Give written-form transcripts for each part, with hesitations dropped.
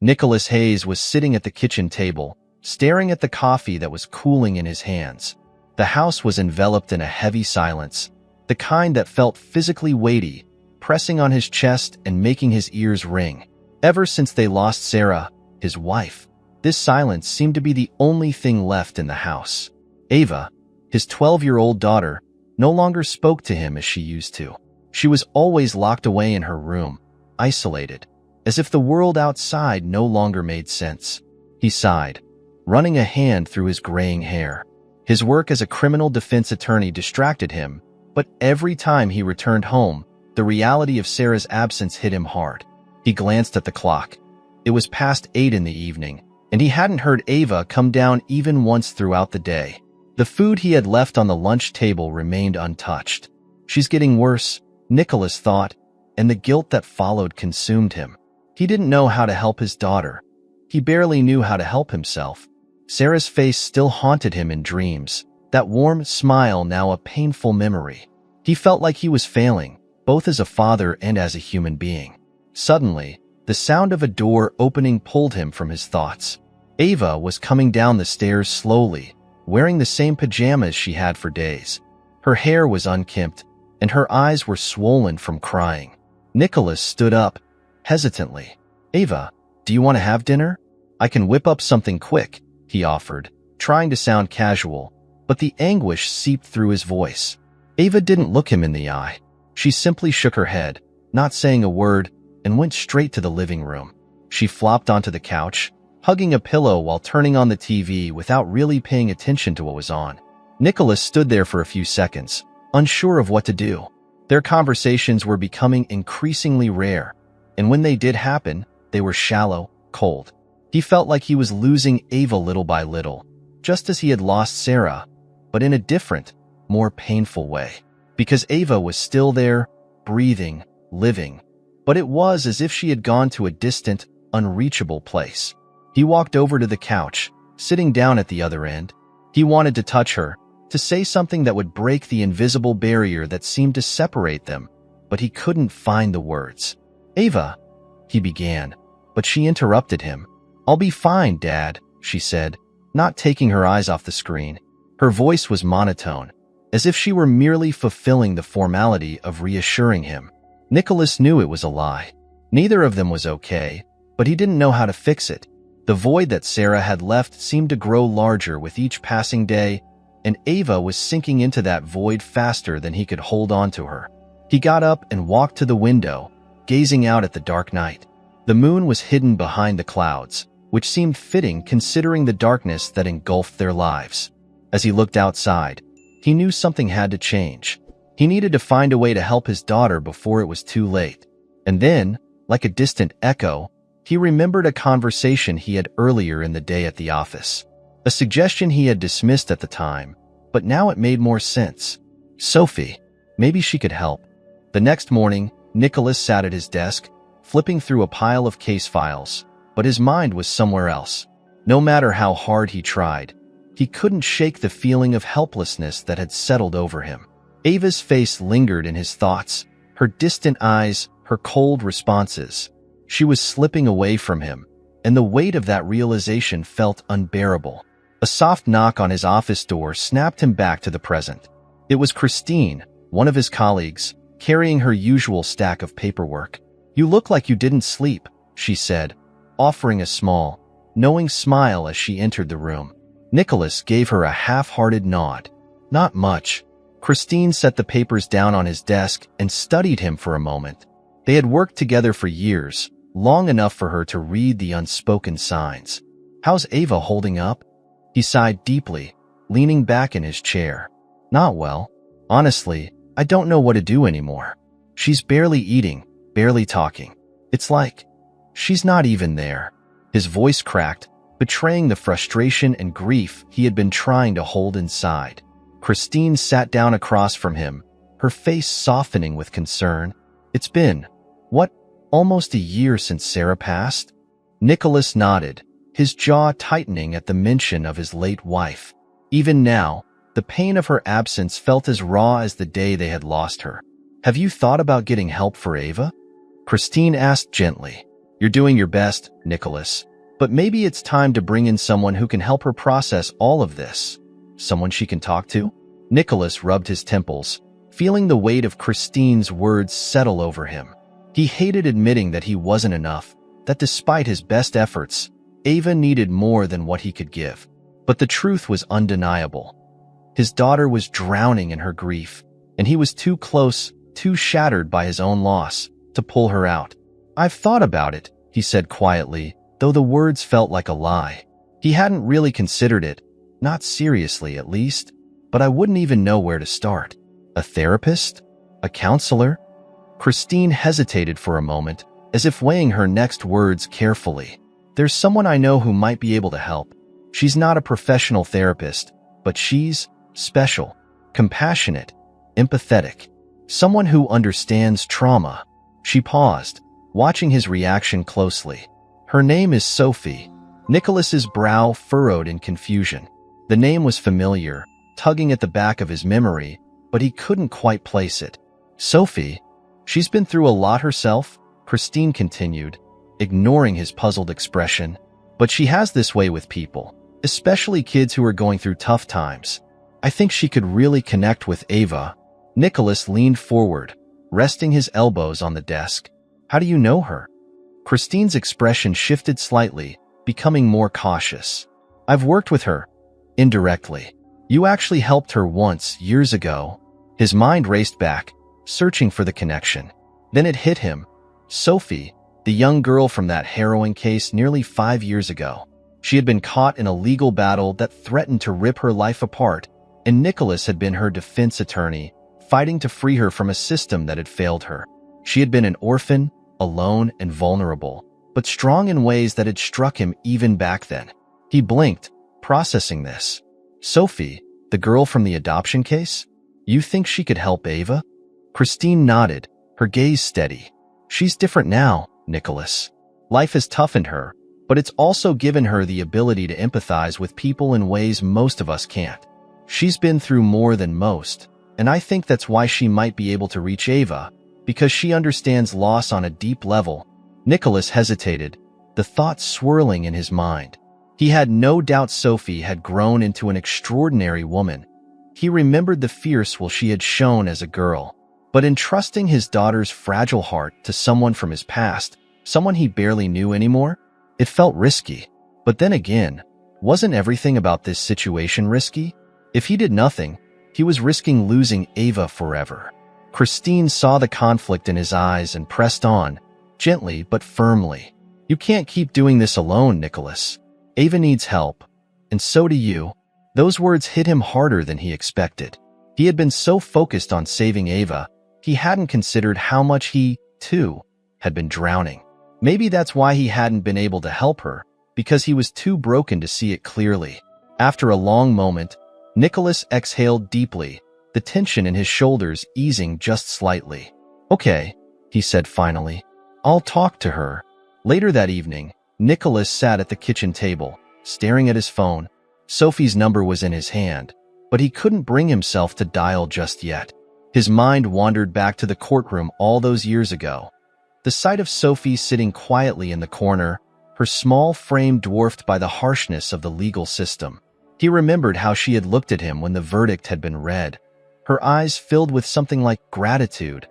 Nicholas Hayes was sitting at the kitchen table, staring at the coffee that was cooling in his hands. The house was enveloped in a heavy silence, the kind that felt physically weighty, pressing on his chest and making his ears ring. Ever since they lost Sarah, his wife, this silence seemed to be the only thing left in the house. Ava, his 12-year-old daughter, no longer spoke to him as she used to. She was always locked away in her room, isolated, as if the world outside no longer made sense. He sighed, running a hand through his graying hair. His work as a criminal defense attorney distracted him, but every time he returned home, the reality of Sarah's absence hit him hard. He glanced at the clock. It was past 8 in the evening, and he hadn't heard Ava come down even once throughout the day. The food he had left on the lunch table remained untouched. She's getting worse, Nicholas thought, and the guilt that followed consumed him. He didn't know how to help his daughter. He barely knew how to help himself. Sarah's face still haunted him in dreams, that warm smile now a painful memory. He felt like he was failing, both as a father and as a human being. Suddenly, the sound of a door opening pulled him from his thoughts. Ava was coming down the stairs slowly, wearing the same pajamas she had for days. Her hair was unkempt, and her eyes were swollen from crying. Nicholas stood up, hesitantly. "Ava, do you want to have dinner? I can whip up something quick," he offered, trying to sound casual, but the anguish seeped through his voice. Ava didn't look him in the eye. She simply shook her head, not saying a word, and went straight to the living room. She flopped onto the couch, hugging a pillow while turning on the TV without really paying attention to what was on. Nicholas stood there for a few seconds, unsure of what to do. Their conversations were becoming increasingly rare, and when they did happen, they were shallow, cold. He felt like he was losing Ava little by little, just as he had lost Sarah, but in a different, more painful way. Because Ava was still there, breathing, living, but it was as if she had gone to a distant, unreachable place. He walked over to the couch, sitting down at the other end. He wanted to touch her, to say something that would break the invisible barrier that seemed to separate them, but he couldn't find the words. "Ava," he began, but she interrupted him. "I'll be fine, Dad," she said, not taking her eyes off the screen. Her voice was monotone, as if she were merely fulfilling the formality of reassuring him. Nicholas knew it was a lie. Neither of them was okay, but he didn't know how to fix it. The void that Sarah had left seemed to grow larger with each passing day, and Ava was sinking into that void faster than he could hold on to her. He got up and walked to the window, gazing out at the dark night. The moon was hidden behind the clouds, which seemed fitting considering the darkness that engulfed their lives. As he looked outside, he knew something had to change. He needed to find a way to help his daughter before it was too late. And then, like a distant echo, he remembered a conversation he had earlier in the day at the office. A suggestion he had dismissed at the time, but now it made more sense. Sophie, maybe she could help. The next morning, Nicholas sat at his desk, flipping through a pile of case files, but his mind was somewhere else. No matter how hard he tried, he couldn't shake the feeling of helplessness that had settled over him. Ava's face lingered in his thoughts, her distant eyes, her cold responses. She was slipping away from him, and the weight of that realization felt unbearable. A soft knock on his office door snapped him back to the present. It was Christine, one of his colleagues, carrying her usual stack of paperwork. "You look like you didn't sleep," she said, offering a small, knowing smile as she entered the room. Nicholas gave her a half-hearted nod. "Not much." Christine set the papers down on his desk and studied him for a moment. They had worked together for years, long enough for her to read the unspoken signs. "How's Ava holding up?" He sighed deeply, leaning back in his chair. "Not well. Honestly, I don't know what to do anymore. She's barely eating, barely talking. It's like she's not even there." His voice cracked, betraying the frustration and grief he had been trying to hold inside. Christine sat down across from him, her face softening with concern. "It's been, what, almost a year since Sarah passed?" Nicholas nodded, his jaw tightening at the mention of his late wife. Even now, the pain of her absence felt as raw as the day they had lost her. "Have you thought about getting help for Ava?" Christine asked gently. You're doing your best, Nicholas. But maybe it's time to bring in someone who can help her process all of this. Someone she can talk to? Nicholas rubbed his temples, feeling the weight of Christine's words settle over him. He hated admitting that he wasn't enough, that despite his best efforts, Ava needed more than what he could give. But the truth was undeniable. His daughter was drowning in her grief, and he was too close, too shattered by his own loss, to pull her out. "I've thought about it," he said quietly, though the words felt like a lie. He hadn't really considered it, not seriously at least, but I wouldn't even know where to start. A therapist? A counselor? Christine hesitated for a moment, as if weighing her next words carefully. "There's someone I know who might be able to help. She's not a professional therapist, but she's special, compassionate, empathetic. Someone who understands trauma." She paused, watching his reaction closely. "Her name is Sophie." Nicholas's brow furrowed in confusion. The name was familiar, tugging at the back of his memory, but he couldn't quite place it. "Sophie? She's been through a lot herself," Christine continued, ignoring his puzzled expression. "But she has this way with people, especially kids who are going through tough times. I think she could really connect with Ava." Nicholas leaned forward, resting his elbows on the desk. "How do you know her?" Christine's expression shifted slightly, becoming more cautious. "I've worked with her, indirectly. You actually helped her once, years ago." His mind raced back, searching for the connection. Then it hit him. Sophie, the young girl from that harrowing case nearly 5 years ago. She had been caught in a legal battle that threatened to rip her life apart, and Nicholas had been her defense attorney, fighting to free her from a system that had failed her. She had been an orphan, alone and vulnerable, but strong in ways that had struck him even back then. He blinked, processing this. "Sophie, the girl from the adoption case? You think she could help Ava?" Christine nodded, her gaze steady. "She's different now, Nicholas. Life has toughened her, but it's also given her the ability to empathize with people in ways most of us can't. She's been through more than most, and I think that's why she might be able to reach Ava, because she understands loss on a deep level." Nicholas hesitated, the thoughts swirling in his mind. He had no doubt Sophie had grown into an extraordinary woman. He remembered the fierce will she had shown as a girl. But entrusting his daughter's fragile heart to someone from his past, someone he barely knew anymore, it felt risky. But then again, wasn't everything about this situation risky? If he did nothing, he was risking losing Ava forever. Christine saw the conflict in his eyes and pressed on, gently but firmly. "You can't keep doing this alone, Nicholas. Ava needs help, and so do you." Those words hit him harder than he expected. He had been so focused on saving Ava, he hadn't considered how much he, too, had been drowning. Maybe that's why he hadn't been able to help her, because he was too broken to see it clearly. After a long moment, Nicholas exhaled deeply, the tension in his shoulders easing just slightly. "Okay," he said finally. "I'll talk to her." Later that evening, Nicholas sat at the kitchen table, staring at his phone. Sophie's number was in his hand, but he couldn't bring himself to dial just yet. His mind wandered back to the courtroom all those years ago. The sight of Sophie sitting quietly in the corner, her small frame dwarfed by the harshness of the legal system. He remembered how she had looked at him when the verdict had been read, her eyes filled with something like gratitude,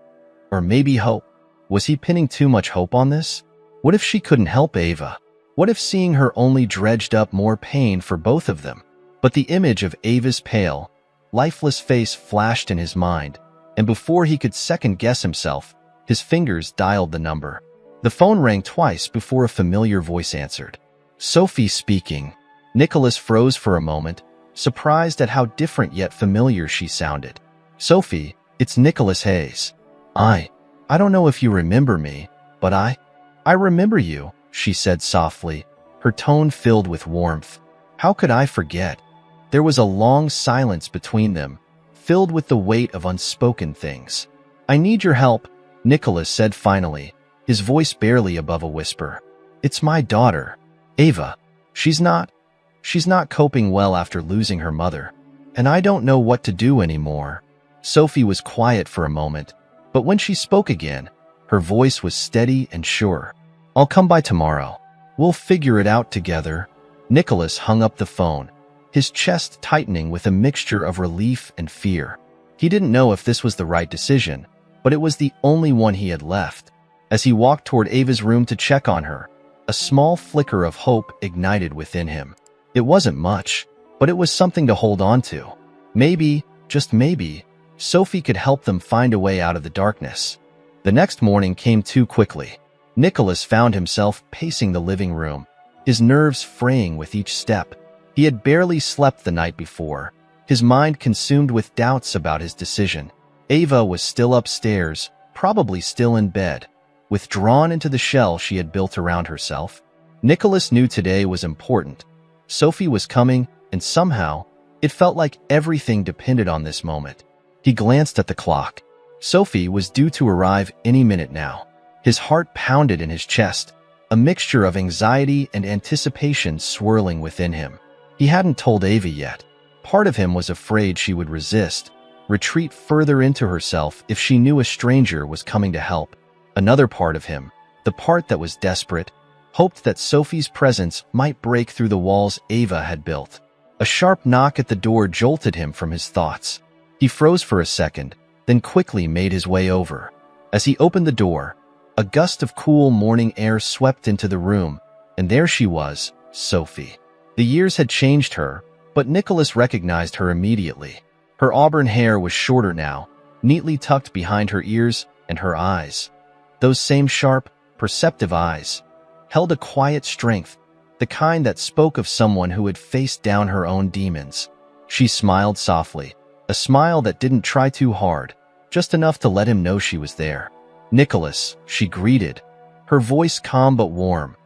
or maybe hope. Was he pinning too much hope on this? What if she couldn't help Ava? What if seeing her only dredged up more pain for both of them? But the image of Ava's pale, lifeless face flashed in his mind, and before he could second-guess himself, his fingers dialed the number. The phone rang twice before a familiar voice answered. "Sophie speaking." Nicholas froze for a moment, surprised at how different yet familiar she sounded. "Sophie, it's Nicholas Hayes. I don't know if you remember me, but I remember you," she said softly, her tone filled with warmth. "How could I forget?" There was a long silence between them, filled with the weight of unspoken things. "I need your help," Nicholas said finally, his voice barely above a whisper. "It's my daughter, Ava. She's not coping well after losing her mother, and I don't know what to do anymore." Sophie was quiet for a moment, but when she spoke again, her voice was steady and sure. I'll come by tomorrow. We'll figure it out together. Nicholas hung up the phone, his chest tightening with a mixture of relief and fear. He didn't know if this was the right decision, but it was the only one he had left. As he walked toward Ava's room to check on her, a small flicker of hope ignited within him. It wasn't much, but it was something to hold on to. Maybe, just maybe, Sophie could help them find a way out of the darkness. The next morning came too quickly. Nicholas found himself pacing the living room, his nerves fraying with each step. He had barely slept the night before, his mind consumed with doubts about his decision. Ava was still upstairs, probably still in bed, withdrawn into the shell she had built around herself. Nicholas knew today was important. Sophie was coming, and somehow, it felt like everything depended on this moment. He glanced at the clock. Sophie was due to arrive any minute now. His heart pounded in his chest, a mixture of anxiety and anticipation swirling within him. He hadn't told Ava yet. Part of him was afraid she would resist, retreat further into herself if she knew a stranger was coming to help. Another part of him, the part that was desperate, hoped that Sophie's presence might break through the walls Ava had built. A sharp knock at the door jolted him from his thoughts. He froze for a second, then quickly made his way over. As he opened the door, a gust of cool morning air swept into the room, and there she was, Sophie. The years had changed her, but Nicholas recognized her immediately. Her auburn hair was shorter now, neatly tucked behind her ears, and her eyes, those same sharp, perceptive eyes, held a quiet strength, the kind that spoke of someone who had faced down her own demons. She smiled softly, a smile that didn't try too hard, just enough to let him know she was there. "Nicholas," she greeted, her voice calm but warm,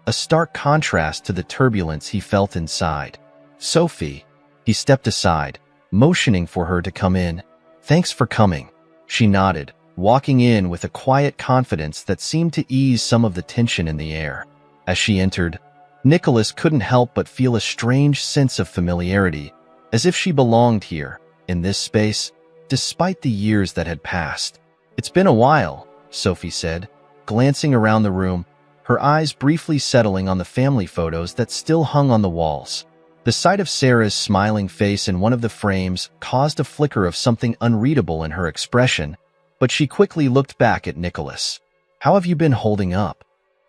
a stark contrast to the turbulence he felt inside. "Sophie." He stepped aside, motioning for her to come in. "Thanks for coming." She nodded, walking in with a quiet confidence that seemed to ease some of the tension in the air. As she entered, Nicholas couldn't help but feel a strange sense of familiarity, as if she belonged here, in this space, despite the years that had passed. "It's been a while," Sophie said, glancing around the room, her eyes briefly settling on the family photos that still hung on the walls. The sight of Sarah's smiling face in one of the frames caused a flicker of something unreadable in her expression, but she quickly looked back at Nicholas. "How have you been holding up?"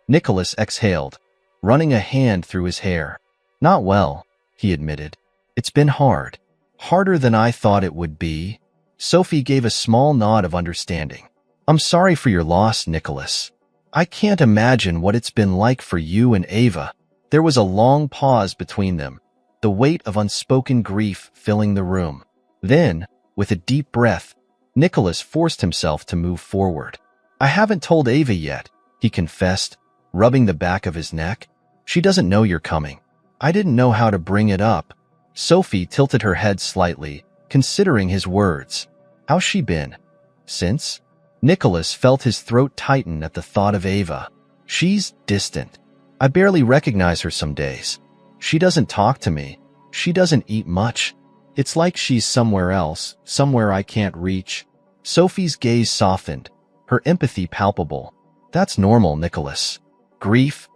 Nicholas exhaled, running a hand through his hair. "Not well," he admitted. "It's been hard. Harder than I thought it would be." Sophie gave a small nod of understanding. "I'm sorry for your loss, Nicholas. I can't imagine what it's been like for you and Ava." There was a long pause between them, the weight of unspoken grief filling the room. Then, with a deep breath, Nicholas forced himself to move forward. "I haven't told Ava yet," he confessed, rubbing the back of his neck. "She doesn't know you're coming." "I didn't know how to bring it up." Sophie tilted her head slightly, considering his words. "How's she been? Since?" Nicholas felt his throat tighten at the thought of Ava. "She's distant. I barely recognize her some days. She doesn't talk to me. She doesn't eat much. It's like she's somewhere else, somewhere I can't reach." Sophie's gaze softened, her empathy palpable. "That's normal, Nicholas. Grief,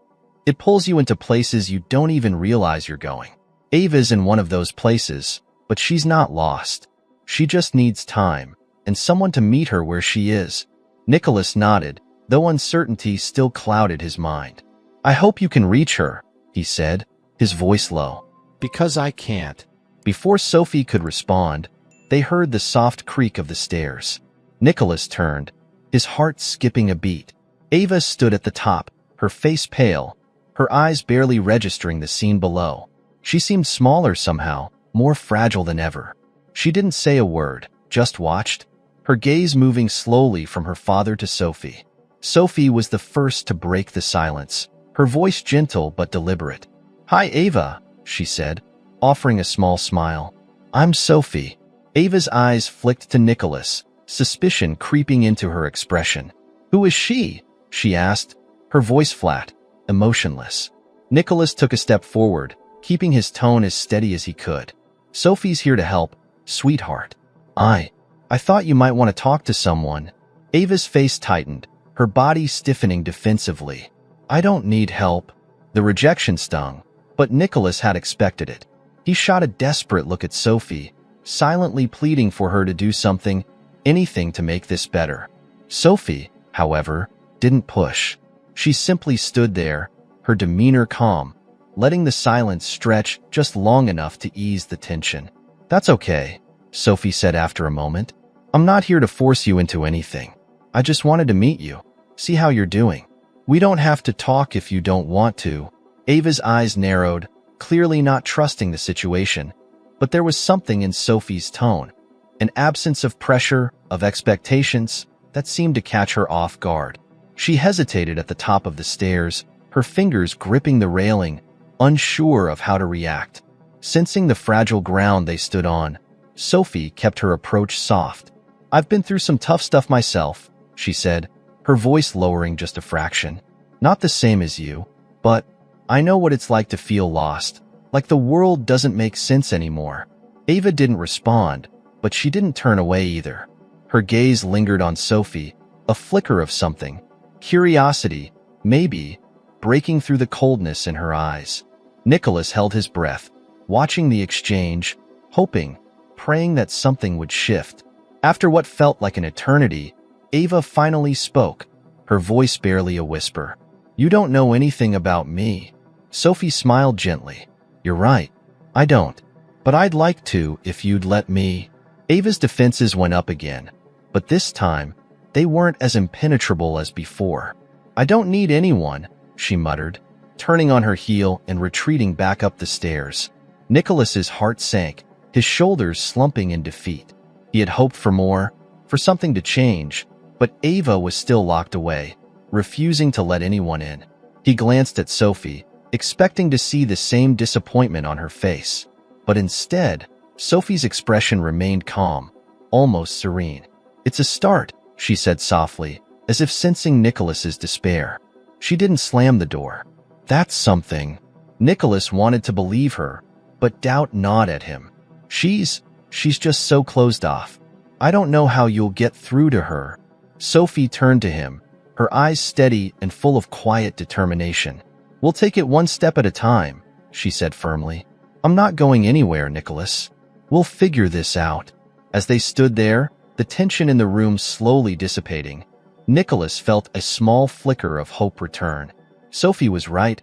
it pulls you into places you don't even realize you're going. Ava's in one of those places, but she's not lost. She just needs time, and someone to meet her where she is." Nicholas nodded, though uncertainty still clouded his mind. "I hope you can reach her," he said, his voice low. "Because I can't." Before Sophie could respond, they heard the soft creak of the stairs. Nicholas turned, his heart skipping a beat. Ava stood at the top, her face pale, her eyes barely registering the scene below. She seemed smaller somehow, more fragile than ever. She didn't say a word, just watched, her gaze moving slowly from her father to Sophie. Sophie was the first to break the silence, her voice gentle but deliberate. "Hi, Ava," she said, offering a small smile. "I'm Sophie." Ava's eyes flicked to Nicholas, suspicion creeping into her expression. "Who is she?" she asked, her voice flat, emotionless. Nicholas took a step forward, keeping his tone as steady as he could. "Sophie's here to help, sweetheart." I thought you might want to talk to someone." Ava's face tightened, her body stiffening defensively. I don't need help. The rejection stung, but Nicholas had expected it. He shot a desperate look at Sophie, silently pleading for her to do something, anything to make this better. Sophie, however, didn't push. She simply stood there, her demeanor calm, letting the silence stretch just long enough to ease the tension. That's okay, Sophie said after a moment. I'm not here to force you into anything. I just wanted to meet you, see how you're doing. We don't have to talk if you don't want to. Ava's eyes narrowed, clearly not trusting the situation, but there was something in Sophie's tone, an absence of pressure, of expectations, that seemed to catch her off guard. She hesitated at the top of the stairs, her fingers gripping the railing, unsure of how to react. Sensing the fragile ground they stood on, Sophie kept her approach soft. I've been through some tough stuff myself, she said, her voice lowering just a fraction. Not the same as you, but I know what it's like to feel lost, like the world doesn't make sense anymore. Ava didn't respond, but she didn't turn away either. Her gaze lingered on Sophie, a flicker of something, curiosity, maybe, breaking through the coldness in her eyes. Nicholas held his breath, watching the exchange, hoping, praying that something would shift. After what felt like an eternity, Ava finally spoke, her voice barely a whisper. You don't know anything about me. Sophie smiled gently. You're right. I don't. But I'd like to if you'd let me. Ava's defenses went up again, but this time, they weren't as impenetrable as before. I don't need anyone, she muttered, turning on her heel and retreating back up the stairs. Nicholas's heart sank, his shoulders slumping in defeat. He had hoped for more, for something to change, but Ava was still locked away, refusing to let anyone in. He glanced at Sophie, expecting to see the same disappointment on her face. But instead, Sophie's expression remained calm, almost serene. It's a start, she said softly, as if sensing Nicholas's despair. She didn't slam the door. That's something. Nicholas wanted to believe her, but doubt gnawed at him. She's just so closed off. I don't know how you'll get through to her. Sophie turned to him, her eyes steady and full of quiet determination. We'll take it one step at a time, she said firmly. I'm not going anywhere, Nicholas. We'll figure this out. As they stood there, the tension in the room slowly dissipating, Nicholas felt a small flicker of hope return. Sophie was right.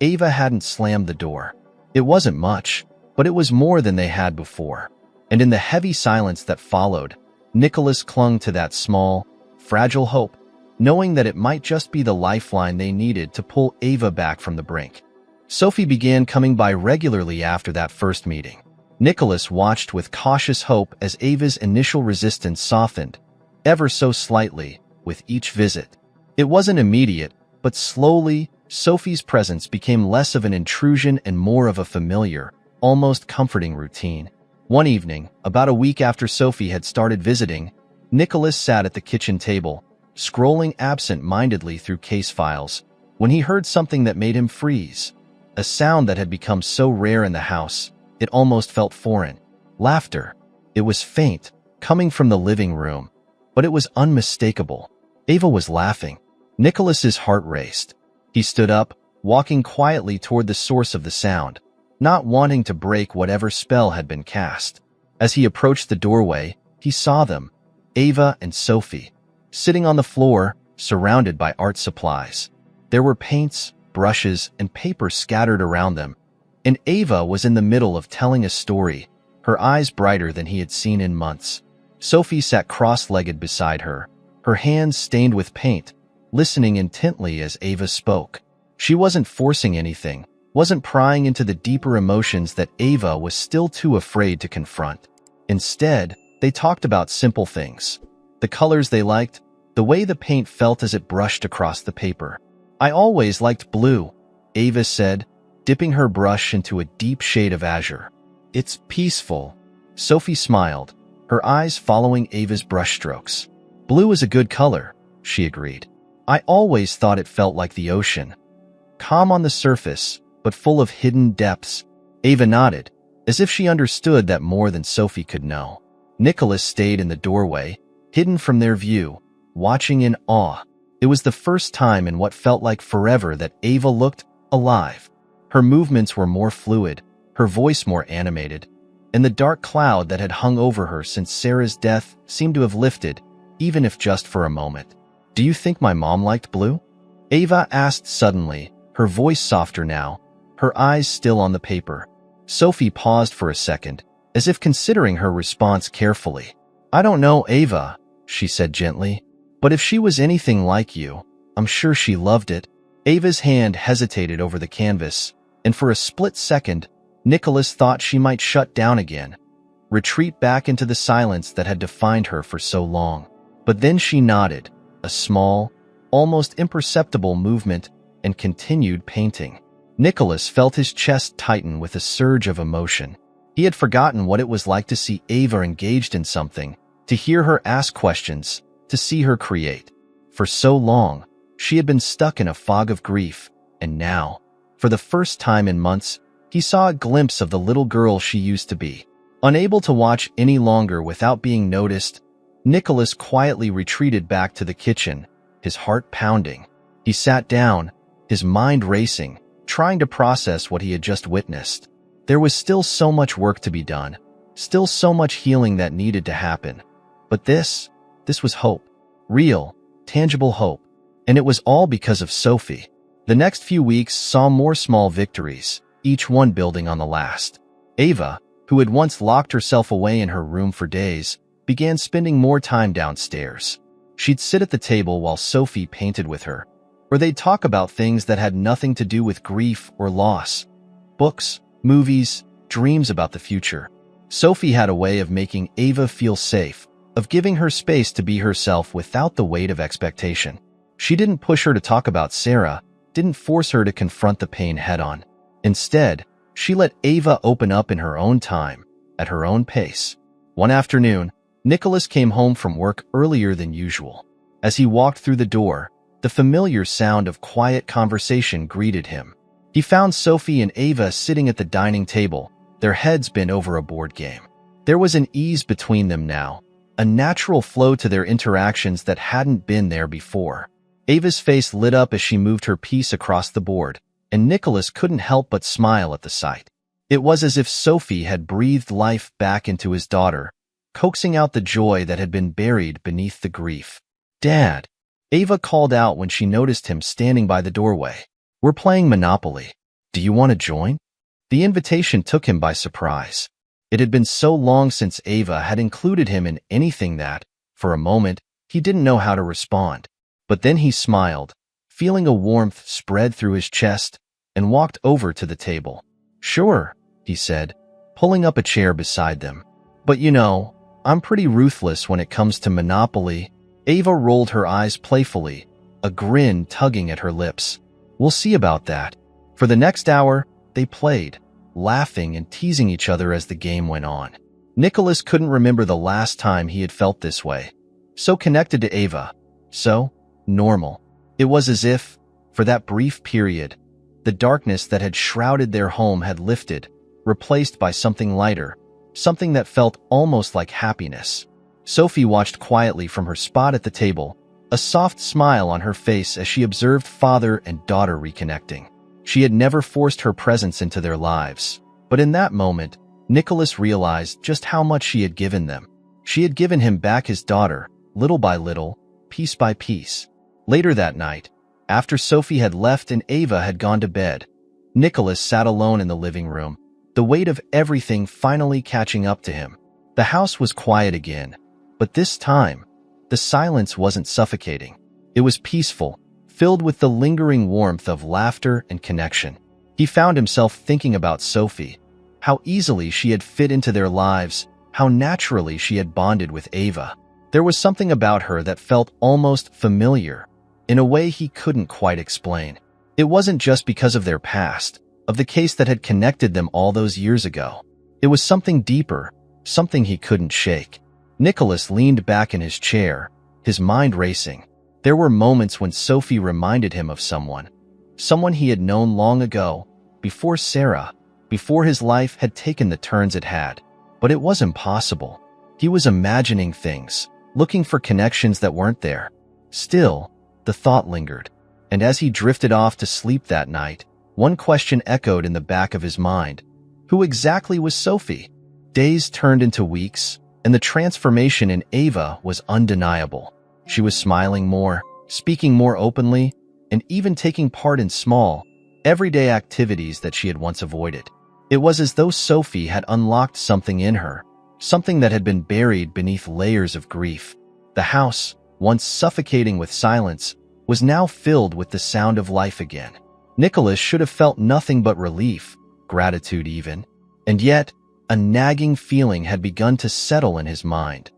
Ava hadn't slammed the door. It wasn't much, but it was more than they had before. And in the heavy silence that followed, Nicholas clung to that small, fragile hope, knowing that it might just be the lifeline they needed to pull Ava back from the brink. Sophie began coming by regularly after that first meeting. Nicholas watched with cautious hope as Ava's initial resistance softened, ever so slightly, with each visit. It wasn't immediate, but slowly, Sophie's presence became less of an intrusion and more of a familiar, almost comforting routine. One evening, about a week after Sophie had started visiting, Nicholas sat at the kitchen table, scrolling absent-mindedly through case files, when he heard something that made him freeze. A sound that had become so rare in the house, it almost felt foreign. Laughter. It was faint, coming from the living room, but it was unmistakable. Ava was laughing. Nicholas's heart raced. He stood up, walking quietly toward the source of the sound, not wanting to break whatever spell had been cast. As he approached the doorway, he saw them, Ava and Sophie, sitting on the floor, surrounded by art supplies. There were paints, brushes, and paper scattered around them, and Ava was in the middle of telling a story, her eyes brighter than he had seen in months. Sophie sat cross-legged beside her, her hands stained with paint, listening intently as Ava spoke. She wasn't forcing anything, wasn't prying into the deeper emotions that Ava was still too afraid to confront. Instead, they talked about simple things. The colors they liked, the way the paint felt as it brushed across the paper. I always liked blue, Ava said, dipping her brush into a deep shade of azure. It's peaceful. Sophie smiled, her eyes following Ava's brushstrokes. Blue is a good color, she agreed. I always thought it felt like the ocean. Calm on the surface, but full of hidden depths. Ava nodded, as if she understood that more than Sophie could know. Nicholas stayed in the doorway, hidden from their view, watching in awe. It was the first time in what felt like forever that Ava looked alive. Her movements were more fluid, her voice more animated, and the dark cloud that had hung over her since Sarah's death seemed to have lifted, even if just for a moment. "Do you think my mom liked blue?" Ava asked suddenly, her voice softer now, her eyes still on the paper. Sophie paused for a second, as if considering her response carefully. "I don't know, Ava," she said gently, "but if she was anything like you, I'm sure she loved it." Ava's hand hesitated over the canvas, and for a split second, Nicholas thought she might shut down again, retreat back into the silence that had defined her for so long. But then she nodded, a small, almost imperceptible movement, and continued painting. Nicholas felt his chest tighten with a surge of emotion. He had forgotten what it was like to see Ava engaged in something, to hear her ask questions, to see her create. For so long, she had been stuck in a fog of grief, and now, for the first time in months, he saw a glimpse of the little girl she used to be. Unable to watch any longer without being noticed, Nicholas quietly retreated back to the kitchen, his heart pounding. He sat down, his mind racing, trying to process what he had just witnessed. There was still so much work to be done, still so much healing that needed to happen. But this was hope. Real, tangible hope. And it was all because of Sophie. The next few weeks saw more small victories, each one building on the last. Ava, who had once locked herself away in her room for days, began spending more time downstairs. She'd sit at the table while Sophie painted with her, or they'd talk about things that had nothing to do with grief or loss. Books, movies, dreams about the future. Sophie had a way of making Ava feel safe, of giving her space to be herself without the weight of expectation. She didn't push her to talk about Sarah, didn't force her to confront the pain head-on. Instead, she let Ava open up in her own time, at her own pace. One afternoon, Nicholas came home from work earlier than usual. As he walked through the door, the familiar sound of quiet conversation greeted him. He found Sophie and Ava sitting at the dining table, their heads bent over a board game. There was an ease between them now, a natural flow to their interactions that hadn't been there before. Ava's face lit up as she moved her piece across the board, and Nicholas couldn't help but smile at the sight. It was as if Sophie had breathed life back into his daughter, coaxing out the joy that had been buried beneath the grief. "Dad," Ava called out when she noticed him standing by the doorway. "We're playing Monopoly. Do you want to join?" The invitation took him by surprise. It had been so long since Ava had included him in anything that, for a moment, he didn't know how to respond. But then he smiled, feeling a warmth spread through his chest, and walked over to the table. "Sure," he said, pulling up a chair beside them. "But you know, I'm pretty ruthless when it comes to Monopoly." Ava rolled her eyes playfully, a grin tugging at her lips. "We'll see about that." For the next hour, they played, laughing and teasing each other as the game went on. Nicholas couldn't remember the last time he had felt this way. So connected to Ava. So normal. It was as if, for that brief period, the darkness that had shrouded their home had lifted, replaced by something lighter, something that felt almost like happiness. Sophie watched quietly from her spot at the table, a soft smile on her face as she observed father and daughter reconnecting. She had never forced her presence into their lives, but in that moment, Nicholas realized just how much she had given them. She had given him back his daughter, little by little, piece by piece. Later that night, after Sophie had left and Ava had gone to bed, Nicholas sat alone in the living room, the weight of everything finally catching up to him. The house was quiet again, but this time, the silence wasn't suffocating. It was peaceful, filled with the lingering warmth of laughter and connection. He found himself thinking about Sophie, how easily she had fit into their lives, how naturally she had bonded with Ava. There was something about her that felt almost familiar, in a way he couldn't quite explain. It wasn't just because of their past, of the case that had connected them all those years ago. It was something deeper, something he couldn't shake. Nicholas leaned back in his chair, his mind racing. There were moments when Sophie reminded him of someone he had known long ago, before Sarah, before his life had taken the turns it had. But it was impossible. He was imagining things, looking for connections that weren't there. Still, the thought lingered. And as he drifted off to sleep that night, one question echoed in the back of his mind. Who exactly was Sophie? Days turned into weeks, and the transformation in Ava was undeniable. She was smiling more, speaking more openly, and even taking part in small, everyday activities that she had once avoided. It was as though Sophie had unlocked something in her, something that had been buried beneath layers of grief. The house, once suffocating with silence, was now filled with the sound of life again. Nicholas should have felt nothing but relief, gratitude even, and yet a nagging feeling had begun to settle in his mind,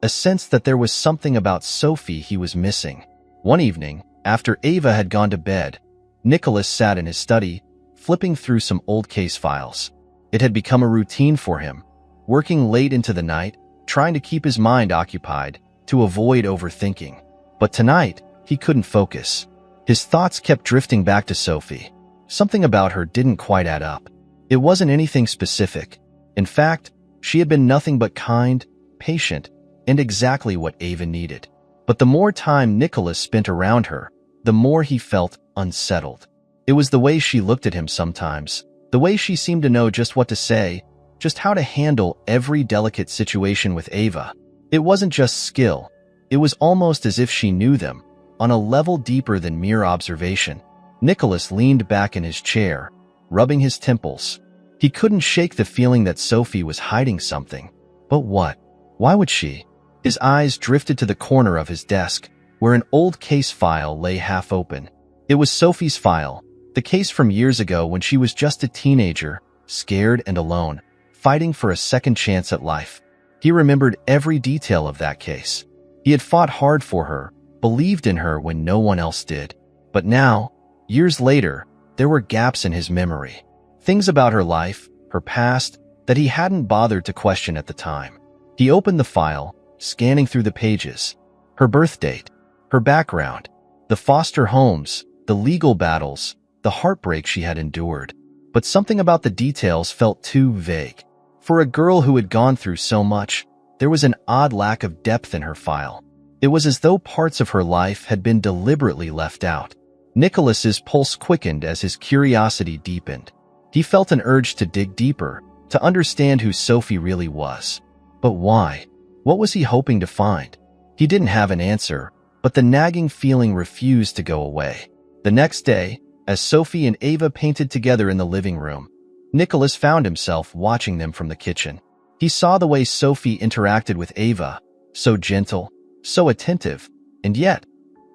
a sense that there was something about Sophie he was missing. One evening, after Ava had gone to bed, Nicholas sat in his study, flipping through some old case files. It had become a routine for him, working late into the night, trying to keep his mind occupied, to avoid overthinking. But tonight, he couldn't focus. His thoughts kept drifting back to Sophie. Something about her didn't quite add up. It wasn't anything specific. In fact, she had been nothing but kind, patient, and exactly what Ava needed. But the more time Nicholas spent around her, the more he felt unsettled. It was the way she looked at him sometimes, the way she seemed to know just what to say, just how to handle every delicate situation with Ava. It wasn't just skill. It was almost as if she knew them, on a level deeper than mere observation. Nicholas leaned back in his chair, rubbing his temples. He couldn't shake the feeling that Sophie was hiding something. But what? Why would she? His eyes drifted to the corner of his desk, where an old case file lay half open. It was Sophie's file, the case from years ago when she was just a teenager, scared and alone, fighting for a second chance at life. He remembered every detail of that case. He had fought hard for her, believed in her when no one else did. But now, years later, there were gaps in his memory. Things about her life, her past, that he hadn't bothered to question at the time. He opened the file, scanning through the pages. Her birth date, her background, the foster homes, the legal battles, the heartbreak she had endured. But something about the details felt too vague. For a girl who had gone through so much, there was an odd lack of depth in her file. It was as though parts of her life had been deliberately left out. Nicholas's pulse quickened as his curiosity deepened. He felt an urge to dig deeper, to understand who Sophie really was. But why? What was he hoping to find? He didn't have an answer, but the nagging feeling refused to go away. The next day, as Sophie and Ava painted together in the living room, Nicholas found himself watching them from the kitchen. He saw the way Sophie interacted with Ava, so gentle, so attentive, and yet,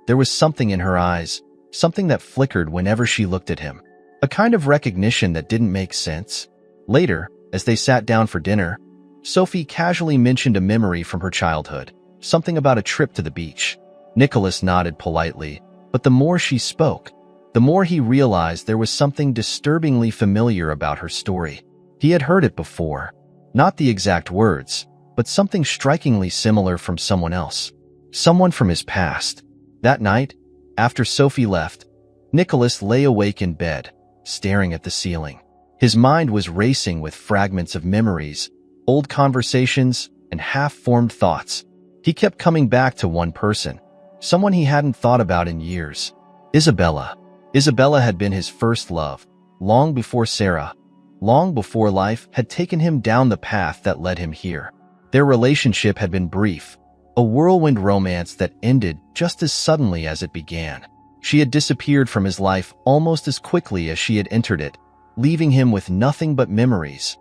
there was something in her eyes, something that flickered whenever she looked at him. A kind of recognition that didn't make sense. Later, as they sat down for dinner, Sophie casually mentioned a memory from her childhood, something about a trip to the beach. Nicholas nodded politely, but the more she spoke, the more he realized there was something disturbingly familiar about her story. He had heard it before. Not the exact words, but something strikingly similar from someone else. Someone from his past. That night, after Sophie left, Nicholas lay awake in bed, staring at the ceiling. His mind was racing with fragments of memories, old conversations, and half-formed thoughts. He kept coming back to one person, someone he hadn't thought about in years. Isabella. Isabella had been his first love, long before Sarah, long before life had taken him down the path that led him here. Their relationship had been brief, a whirlwind romance that ended just as suddenly as it began. She had disappeared from his life almost as quickly as she had entered it, leaving him with nothing but memories,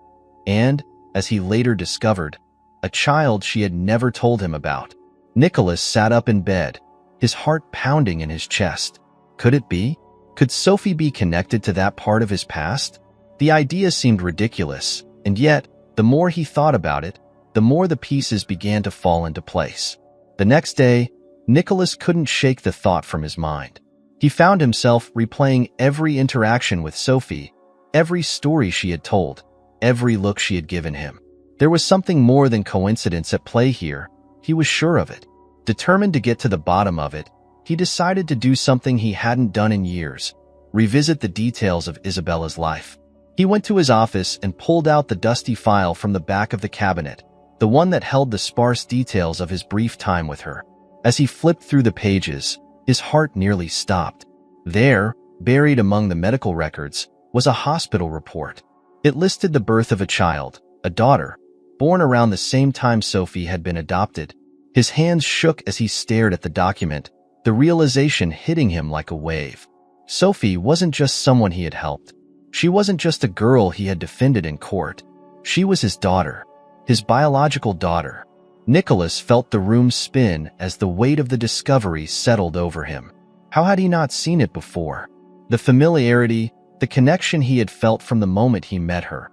and, as he later discovered, a child she had never told him about. Nicholas sat up in bed, his heart pounding in his chest. Could it be? Could Sophie be connected to that part of his past? The idea seemed ridiculous, and yet, the more he thought about it, the more the pieces began to fall into place. The next day, Nicholas couldn't shake the thought from his mind. He found himself replaying every interaction with Sophie, every story she had told, every look she had given him. There was something more than coincidence at play here. He was sure of it. Determined to get to the bottom of it, he decided to do something he hadn't done in years, revisit the details of Isabella's life. He went to his office and pulled out the dusty file from the back of the cabinet, the one that held the sparse details of his brief time with her. As he flipped through the pages, His heart nearly stopped. There, buried among the medical records, was a hospital report. It listed the birth of a child, a daughter, born around the same time Sophie had been adopted. His hands shook as he stared at the document, the realization hitting him like a wave. Sophie wasn't just someone he had helped. She wasn't just a girl he had defended in court. She was his daughter, his biological daughter. Nicholas felt the room spin as the weight of the discovery settled over him. How had he not seen it before? The familiarity, the connection he had felt from the moment he met her.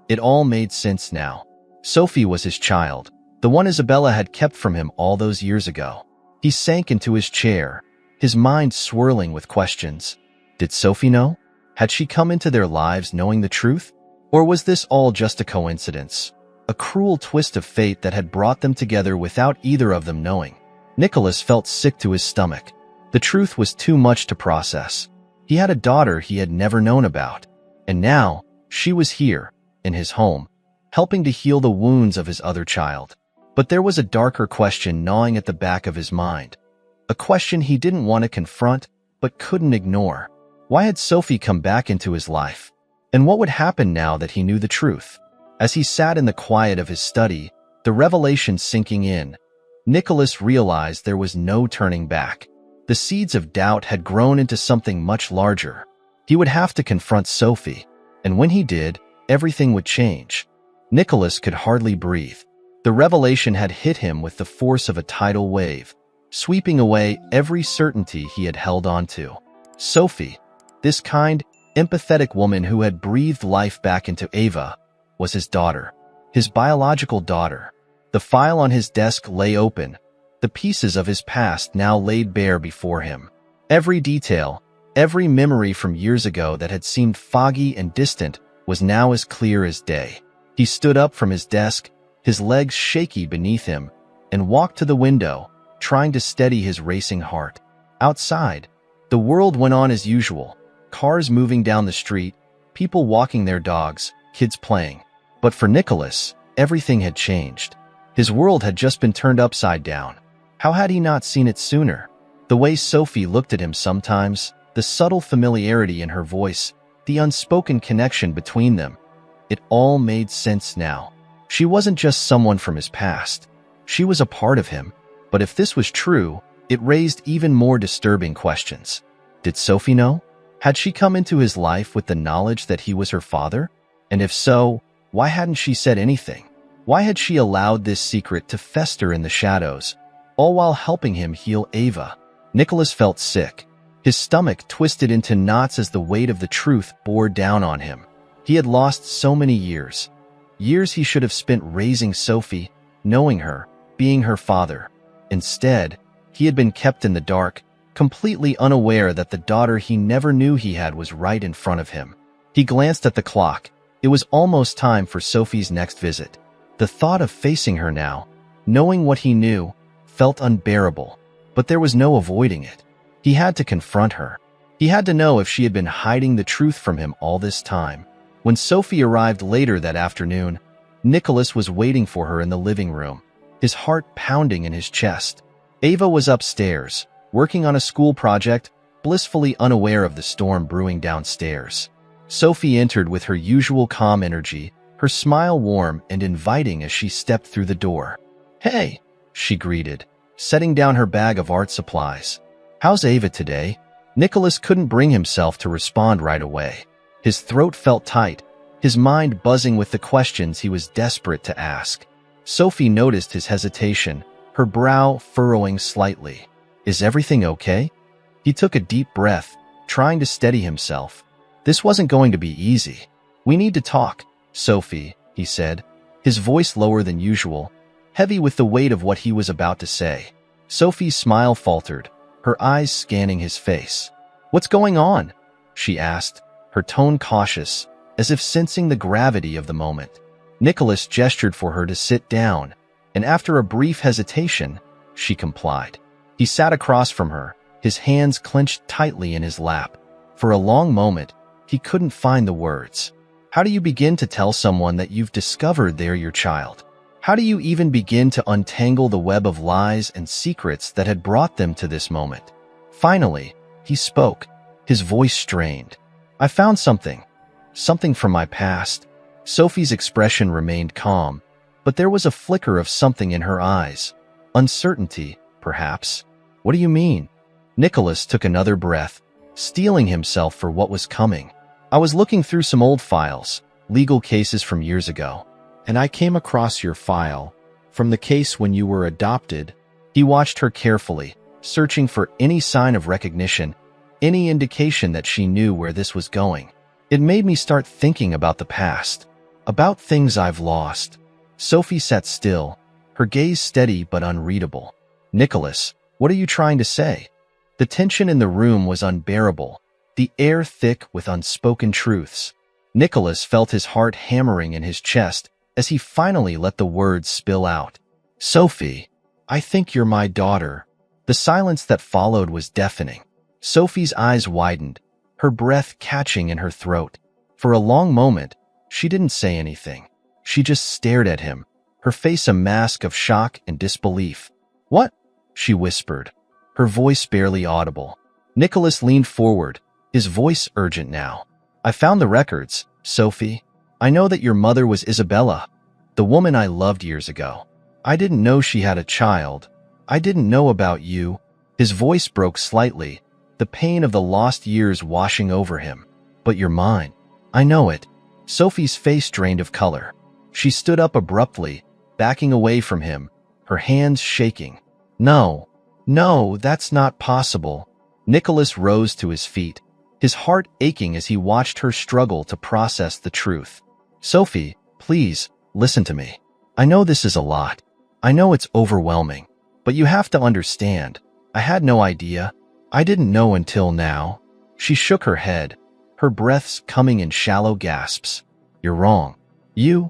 It all made sense now. Sophie was his child, the one Isabella had kept from him all those years ago. He sank into his chair, his mind swirling with questions. Did Sophie know? Had she come into their lives knowing the truth? Or was this all just a coincidence? A cruel twist of fate that had brought them together without either of them knowing. Nicholas felt sick to his stomach. The truth was too much to process. He had a daughter he had never known about. And now, she was here, in his home, helping to heal the wounds of his other child. But there was a darker question gnawing at the back of his mind. A question he didn't want to confront, but couldn't ignore. Why had Sophie come back into his life? And what would happen now that he knew the truth? As he sat in the quiet of his study, the revelation sinking in, Nicholas realized there was no turning back. The seeds of doubt had grown into something much larger. He would have to confront Sophie, and when he did, everything would change. Nicholas could hardly breathe. The revelation had hit him with the force of a tidal wave, sweeping away every certainty he had held on to. Sophie, this kind, empathetic woman who had breathed life back into Ava, was his daughter, his biological daughter. The file on his desk lay open, the pieces of his past now laid bare before him. Every detail, every memory from years ago that had seemed foggy and distant was now as clear as day. He stood up from his desk, his legs shaky beneath him, and walked to the window, trying to steady his racing heart. Outside, the world went on as usual. Cars moving down the street, people walking their dogs, kids playing. But for Nicholas, everything had changed. His world had just been turned upside down. How had he not seen it sooner? The way Sophie looked at him sometimes, the subtle familiarity in her voice, the unspoken connection between them. It all made sense now. She wasn't just someone from his past. She was a part of him. But if this was true, it raised even more disturbing questions. Did Sophie know? Had she come into his life with the knowledge that he was her father? And if so, why hadn't she said anything? Why had she allowed this secret to fester in the shadows, all while helping him heal Ava? Nicholas felt sick. His stomach twisted into knots as the weight of the truth bore down on him. He had lost so many years. Years he should have spent raising Sophie, knowing her, being her father. Instead, he had been kept in the dark, completely unaware that the daughter he never knew he had was right in front of him. He glanced at the clock. It was almost time for Sophie's next visit. The thought of facing her now, knowing what he knew, felt unbearable. But there was no avoiding it. He had to confront her. He had to know if she had been hiding the truth from him all this time. When Sophie arrived later that afternoon, Nicholas was waiting for her in the living room, his heart pounding in his chest. Ava was upstairs, working on a school project, blissfully unaware of the storm brewing downstairs. Sophie entered with her usual calm energy, her smile warm and inviting as she stepped through the door. "Hey," she greeted, setting down her bag of art supplies. "How's Ava today?" Nicholas couldn't bring himself to respond right away. His throat felt tight, his mind buzzing with the questions he was desperate to ask. Sophie noticed his hesitation, her brow furrowing slightly. "Is everything okay?" He took a deep breath, trying to steady himself. This wasn't going to be easy. "We need to talk, Sophie," he said, his voice lower than usual, heavy with the weight of what he was about to say. Sophie's smile faltered, her eyes scanning his face. "What's going on?" she asked, her tone cautious, as if sensing the gravity of the moment. Nicholas gestured for her to sit down, and after a brief hesitation, she complied. He sat across from her, his hands clenched tightly in his lap. For a long moment, he couldn't find the words. How do you begin to tell someone that you've discovered they're your child? How do you even begin to untangle the web of lies and secrets that had brought them to this moment? Finally, he spoke, his voice strained. I found something. Something from my past. Sophie's expression remained calm, but there was a flicker of something in her eyes. Uncertainty, perhaps. What do you mean? Nicholas took another breath, steeling himself for what was coming. I was looking through some old files, legal cases from years ago, and I came across your file from the case when you were adopted. He watched her carefully, searching for any sign of recognition, any indication that she knew where this was going. It made me start thinking about the past, about things I've lost. Sophie sat still, her gaze steady but unreadable. Nicholas, what are you trying to say? The tension in the room was unbearable, the air thick with unspoken truths. Nicholas felt his heart hammering in his chest as he finally let the words spill out. Sophie, I think you're my daughter. The silence that followed was deafening. Sophie's eyes widened, her breath catching in her throat. For a long moment, she didn't say anything. She just stared at him, her face a mask of shock and disbelief. What? She whispered, her voice barely audible. Nicholas leaned forward, his voice urgent now. I found the records, Sophie. I know that your mother was Isabella, the woman I loved years ago. I didn't know she had a child. I didn't know about you. His voice broke slightly, the pain of the lost years washing over him. But you're mine. I know it. Sophie's face drained of color. She stood up abruptly, backing away from him, her hands shaking. No, that's not possible. Nicholas rose to his feet, his heart aching as he watched her struggle to process the truth. Sophie, please, listen to me. I know this is a lot. I know it's overwhelming. But you have to understand, I had no idea. I didn't know until now. She shook her head, her breaths coming in shallow gasps. You're wrong. You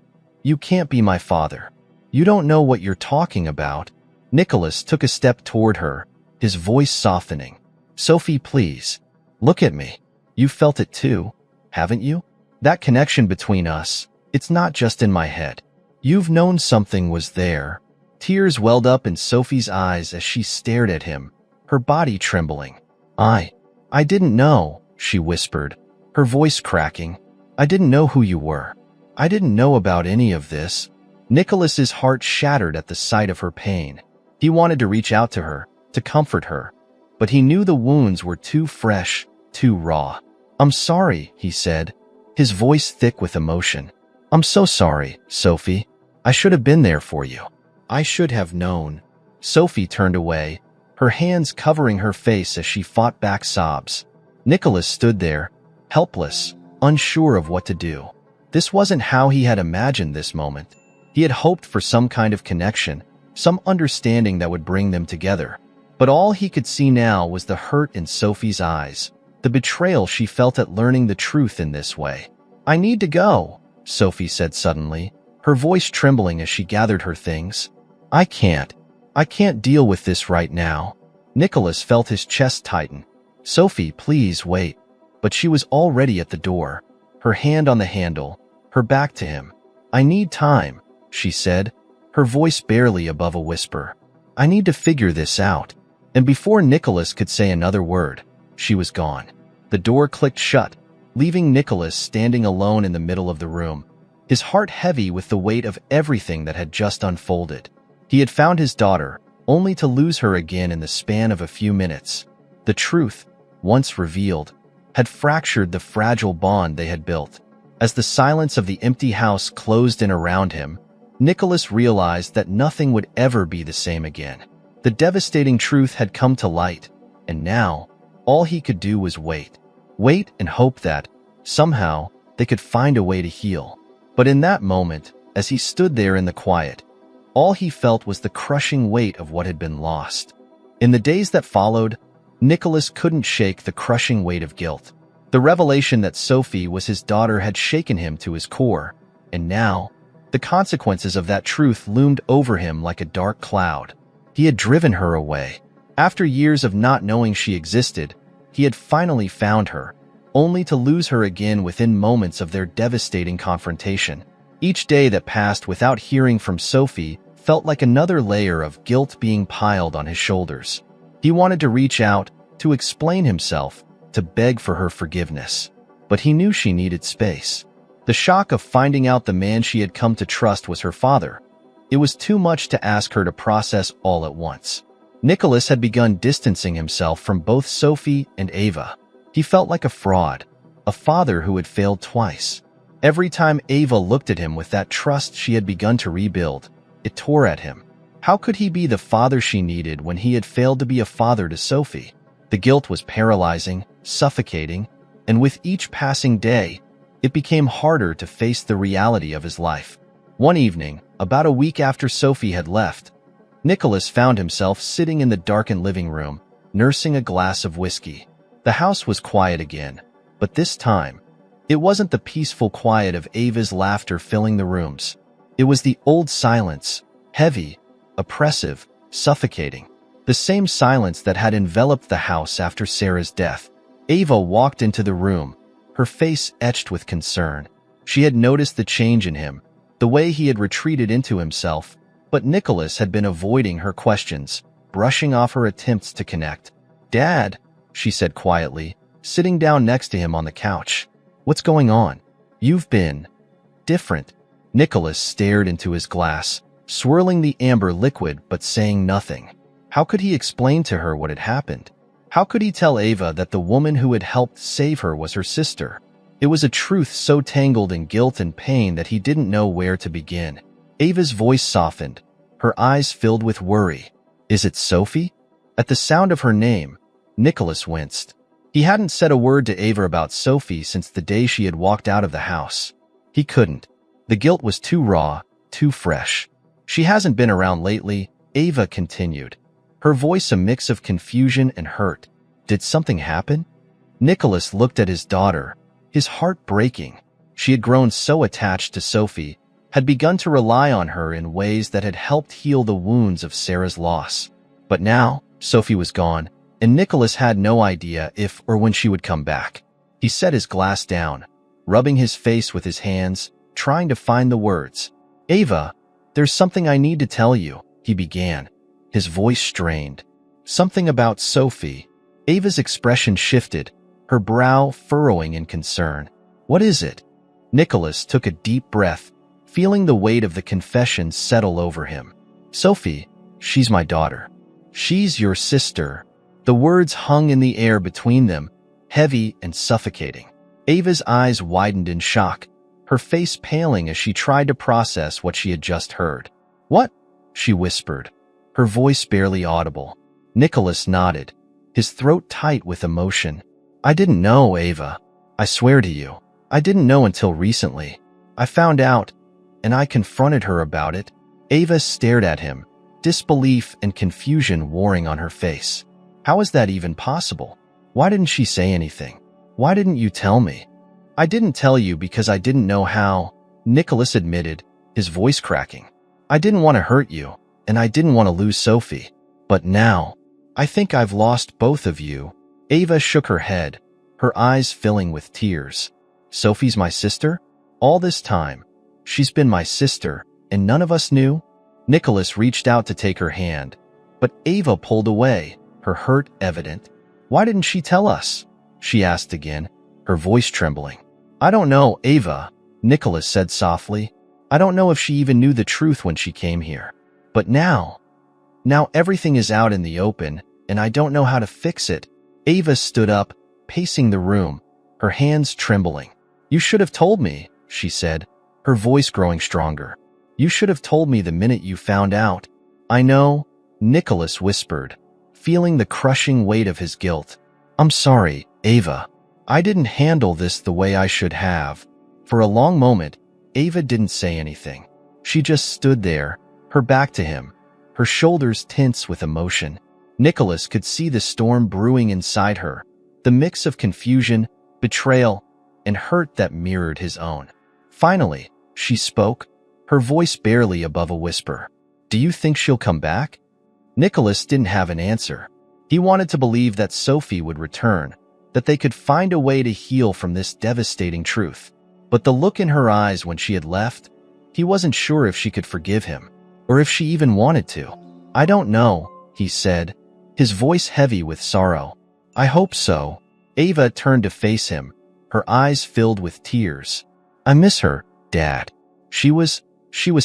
can't be my father. You don't know what you're talking about. Nicholas took a step toward her, his voice softening. Sophie, please, look at me. You felt it too, haven't you? That connection between us, it's not just in my head. You've known something was there. Tears welled up in Sophie's eyes as she stared at him, her body trembling. I didn't know, she whispered, her voice cracking. I didn't know who you were. I didn't know about any of this. Nicholas's heart shattered at the sight of her pain. He wanted to reach out to her, to comfort her, but he knew the wounds were too fresh, too raw. I'm sorry, he said, his voice thick with emotion. I'm so sorry, Sophie. I should have been there for you. I should have known. Sophie turned away, her hands covering her face as she fought back sobs. Nicholas stood there, helpless, unsure of what to do. This wasn't how he had imagined this moment. He had hoped for some kind of connection, some understanding that would bring them together. But all he could see now was the hurt in Sophie's eyes, the betrayal she felt at learning the truth in this way. I need to go, Sophie said suddenly, her voice trembling as she gathered her things. I can't deal with this right now. Nicholas felt his chest tighten. Sophie, please wait. But she was already at the door, her hand on the handle, her back to him. I need time, she said, her voice barely above a whisper. I need to figure this out. And before Nicholas could say another word, she was gone. The door clicked shut, leaving Nicholas standing alone in the middle of the room, his heart heavy with the weight of everything that had just unfolded. He had found his daughter, only to lose her again in the span of a few minutes. The truth, once revealed, had fractured the fragile bond they had built. As the silence of the empty house closed in around him, Nicholas realized that nothing would ever be the same again. The devastating truth had come to light, and now, all he could do was wait. Wait and hope that, somehow, they could find a way to heal. But in that moment, as he stood there in the quiet, all he felt was the crushing weight of what had been lost. In the days that followed, Nicholas couldn't shake the crushing weight of guilt. The revelation that Sophie was his daughter had shaken him to his core, and now, the consequences of that truth loomed over him like a dark cloud. He had driven her away. After years of not knowing she existed, he had finally found her, only to lose her again within moments of their devastating confrontation. Each day that passed without hearing from Sophie felt like another layer of guilt being piled on his shoulders. He wanted to reach out, to explain himself, to beg for her forgiveness. But he knew she needed space. The shock of finding out the man she had come to trust was her father. It was too much to ask her to process all at once. Nicholas had begun distancing himself from both Sophie and Ava. He felt like a fraud, a father who had failed twice. Every time Ava looked at him with that trust she had begun to rebuild, it tore at him. How could he be the father she needed when he had failed to be a father to Sophie? The guilt was paralyzing, suffocating, and with each passing day, it became harder to face the reality of his life. One evening, about a week after Sophie had left, Nicholas found himself sitting in the darkened living room, nursing a glass of whiskey. The house was quiet again, but this time, it wasn't the peaceful quiet of Ava's laughter filling the rooms. It was the old silence, heavy, oppressive, suffocating. The same silence that had enveloped the house after Sarah's death. Ava walked into the room, her face etched with concern. She had noticed the change in him, the way he had retreated into himself, but Nicholas had been avoiding her questions, brushing off her attempts to connect. "Dad," she said quietly, sitting down next to him on the couch. "What's going on? You've been different." Nicholas stared into his glass, swirling the amber liquid but saying nothing. How could he explain to her what had happened? How could he tell Ava that the woman who had helped save her was her sister? It was a truth so tangled in guilt and pain that he didn't know where to begin. Ava's voice softened, her eyes filled with worry. "Is it Sophie?" At the sound of her name, Nicholas winced. He hadn't said a word to Ava about Sophie since the day she had walked out of the house. He couldn't. The guilt was too raw, too fresh. "She hasn't been around lately," Ava continued, her voice a mix of confusion and hurt. "Did something happen?" Nicholas looked at his daughter, his heart breaking. She had grown so attached to Sophie, had begun to rely on her in ways that had helped heal the wounds of Sarah's loss. But now, Sophie was gone, and Nicholas had no idea if or when she would come back. He set his glass down, rubbing his face with his hands, trying to find the words. "Ava, there's something I need to tell you," he began, his voice strained. "Something about Sophie." Ava's expression shifted, her brow furrowing in concern. "What is it?" Nicholas took a deep breath, feeling the weight of the confession settle over him. "Sophie, she's my daughter. She's your sister." The words hung in the air between them, heavy and suffocating. Ava's eyes widened in shock, her face paling as she tried to process what she had just heard. "What?" she whispered, her voice barely audible. Nicholas nodded, his throat tight with emotion. "I didn't know, Ava. I swear to you, I didn't know until recently. I found out, and I confronted her about it." Ava stared at him, disbelief and confusion warring on her face. "How is that even possible? Why didn't she say anything? Why didn't you tell me?" "I didn't tell you because I didn't know how," Nicholas admitted, his voice cracking. "I didn't want to hurt you, and I didn't want to lose Sophie. But now, I think I've lost both of you." Ava shook her head, her eyes filling with tears. "Sophie's my sister? All this time, she's been my sister, and none of us knew?" Nicholas reached out to take her hand, but Ava pulled away, her hurt evident. "Why didn't she tell us?" she asked again, her voice trembling. "I don't know, Ava," Nicholas said softly. "I don't know if she even knew the truth when she came here. But now everything is out in the open, and I don't know how to fix it." Ava stood up, pacing the room, her hands trembling. "You should have told me," she said, her voice growing stronger. "You should have told me the minute you found out." "I know," Nicholas whispered, feeling the crushing weight of his guilt. "I'm sorry, Ava. I didn't handle this the way I should have." For a long moment, Ava didn't say anything. She just stood there, her back to him, her shoulders tense with emotion. Nicholas could see the storm brewing inside her, the mix of confusion, betrayal, and hurt that mirrored his own. Finally, she spoke, her voice barely above a whisper. "Do you think she'll come back?" Nicholas didn't have an answer. He wanted to believe that Sophie would return, that they could find a way to heal from this devastating truth. But the look in her eyes when she had left, he wasn't sure if she could forgive him, or if she even wanted to. "I don't know," he said, his voice heavy with sorrow. I hope so. Ava turned to face him, her eyes filled with tears. I miss her, Dad. She was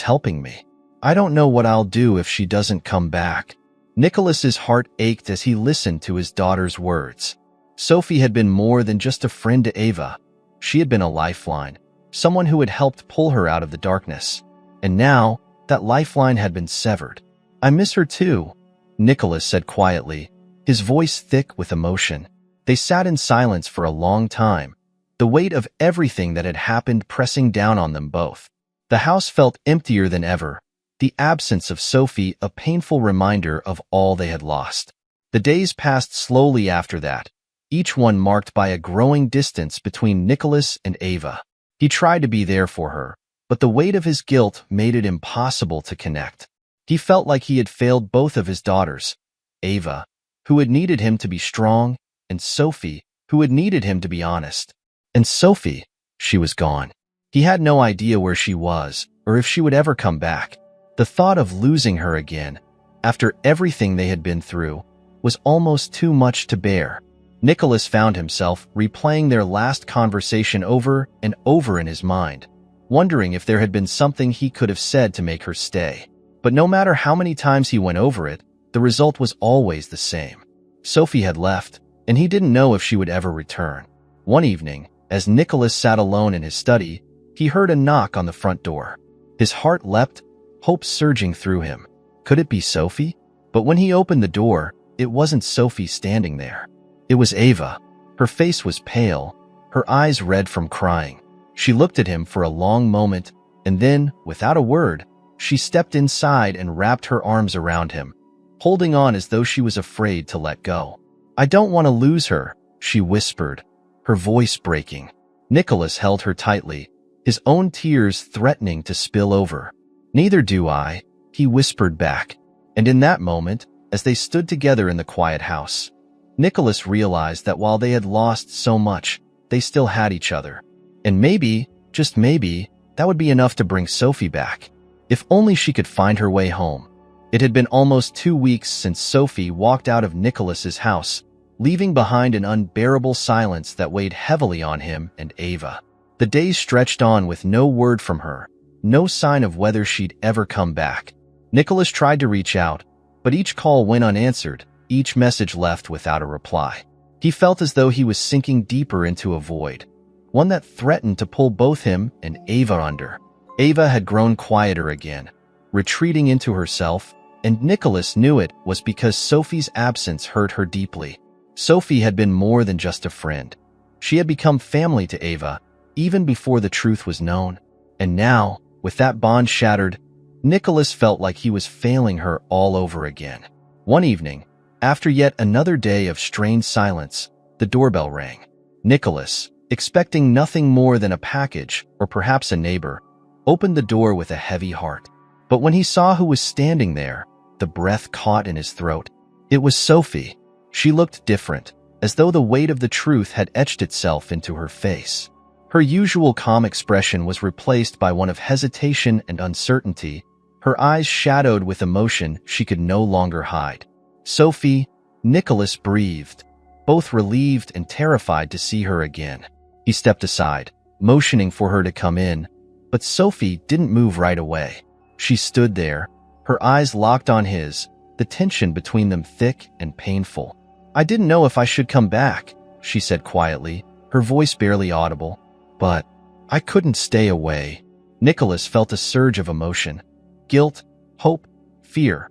helping me. I don't know what I'll do if she doesn't come back. Nicholas's heart ached as he listened to his daughter's words. Sophie had been more than just a friend to Ava. She had been a lifeline, someone who had helped pull her out of the darkness. And now, that lifeline had been severed. I miss her too, Nicholas said quietly, his voice thick with emotion. They sat in silence for a long time, the weight of everything that had happened pressing down on them both. The house felt emptier than ever, the absence of Sophie a painful reminder of all they had lost. The days passed slowly after that, each one marked by a growing distance between Nicholas and Ava. He tried to be there for her, but the weight of his guilt made it impossible to connect. He felt like he had failed both of his daughters, Ava, who had needed him to be strong, and Sophie, who had needed him to be honest. And Sophie, she was gone. He had no idea where she was, or if she would ever come back. The thought of losing her again, after everything they had been through, was almost too much to bear. Nicholas found himself replaying their last conversation over and over in his mind, wondering if there had been something he could have said to make her stay. But no matter how many times he went over it, the result was always the same. Sophie had left, and he didn't know if she would ever return. One evening, as Nicholas sat alone in his study, he heard a knock on the front door. His heart leapt, hope surging through him. Could it be Sophie? But when he opened the door, it wasn't Sophie standing there. It was Ava. Her face was pale, her eyes red from crying. She looked at him for a long moment, and then, without a word, she stepped inside and wrapped her arms around him, holding on as though she was afraid to let go. I don't want to lose her, she whispered, her voice breaking. Nicholas held her tightly, his own tears threatening to spill over. Neither do I, he whispered back. And in that moment, as they stood together in the quiet house, Nicholas realized that while they had lost so much, they still had each other. And maybe, just maybe, that would be enough to bring Sophie back. If only she could find her way home. It had been almost 2 weeks since Sophie walked out of Nicholas's house, leaving behind an unbearable silence that weighed heavily on him and Ava. The days stretched on with no word from her, no sign of whether she'd ever come back. Nicholas tried to reach out, but each call went unanswered, each message left without a reply. He felt as though he was sinking deeper into a void, one that threatened to pull both him and Ava under. Ava had grown quieter again, retreating into herself, and Nicholas knew it was because Sophie's absence hurt her deeply. Sophie had been more than just a friend. She had become family to Ava, even before the truth was known. And now, with that bond shattered, Nicholas felt like he was failing her all over again. One evening, after yet another day of strained silence, the doorbell rang. Nicholas, expecting nothing more than a package, or perhaps a neighbor, opened the door with a heavy heart. But when he saw who was standing there, the breath caught in his throat. It was Sophie. She looked different, as though the weight of the truth had etched itself into her face. Her usual calm expression was replaced by one of hesitation and uncertainty, her eyes shadowed with emotion she could no longer hide. Sophie, Nicholas breathed, both relieved and terrified to see her again. He stepped aside, motioning for her to come in, but Sophie didn't move right away. She stood there, her eyes locked on his, the tension between them thick and painful. I didn't know if I should come back, she said quietly, her voice barely audible. But I couldn't stay away. Nicholas felt a surge of emotion, guilt, hope, fear,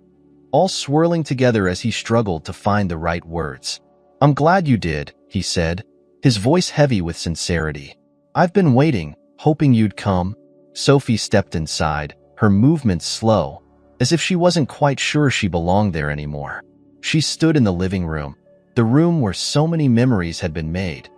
all swirling together as he struggled to find the right words. I'm glad you did, he said, his voice heavy with sincerity. I've been waiting, hoping you'd come. Sophie stepped inside, her movements slow, as if she wasn't quite sure she belonged there anymore. She stood in the living room, the room where so many memories had been made,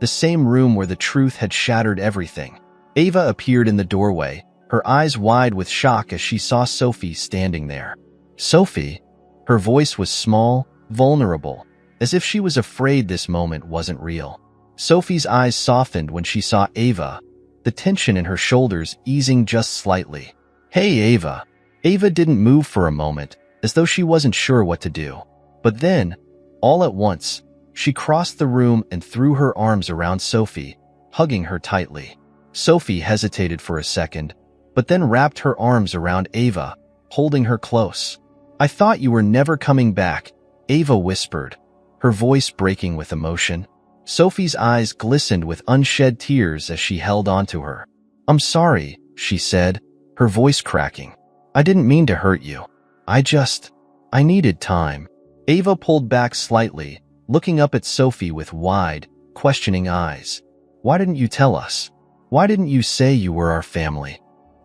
the same room where the truth had shattered everything. Ava appeared in the doorway, her eyes wide with shock as she saw Sophie standing there. Sophie? Her voice was small, vulnerable, as if she was afraid this moment wasn't real. Sophie's eyes softened when she saw Ava, the tension in her shoulders easing just slightly. Hey, Ava. Ava didn't move for a moment, as though she wasn't sure what to do. But then, all at once, She crossed the room and threw her arms around Sophie, hugging her tightly. Sophie hesitated for a second, but then wrapped her arms around Ava, holding her close. "I thought you were never coming back," Ava whispered, her voice breaking with emotion. Sophie's eyes glistened with unshed tears as she held onto her. "I'm sorry," she said, her voice cracking. "I didn't mean to hurt you. I needed time." Ava pulled back slightly, looking up at Sophie with wide, questioning eyes. "Why didn't you tell us? Why didn't you say you were our family?"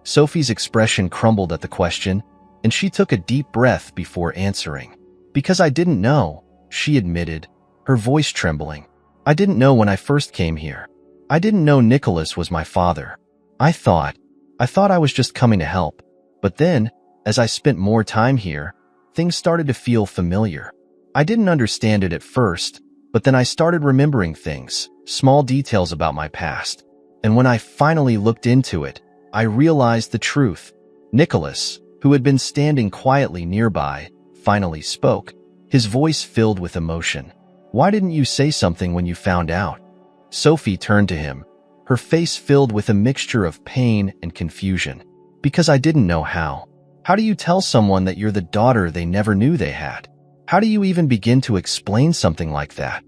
Sophie's expression crumbled at the question, and she took a deep breath before answering. "Because I didn't know," she admitted, her voice trembling. "I didn't know when I first came here. I didn't know Nicholas was my father. I thought I was just coming to help. But then, as I spent more time here, things started to feel familiar. I didn't understand it at first, but then I started remembering things, small details about my past. And when I finally looked into it, I realized the truth." Nicholas, who had been standing quietly nearby, finally spoke, his voice filled with emotion. "Why didn't you say something when you found out?" Sophie turned to him, her face filled with a mixture of pain and confusion. "Because I didn't know how. How do you tell someone that you're the daughter they never knew they had? How do you even begin to explain something like that?"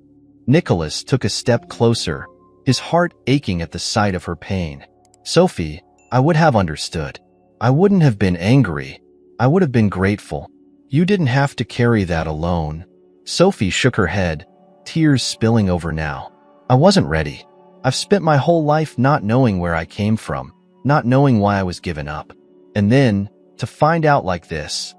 Nicholas took a step closer, his heart aching at the sight of her pain. "Sophie, I would have understood. I wouldn't have been angry. I would have been grateful. You didn't have to carry that alone." Sophie shook her head, tears spilling over now. "I wasn't ready. I've spent my whole life not knowing where I came from, not knowing why I was given up. And then, to find out like this,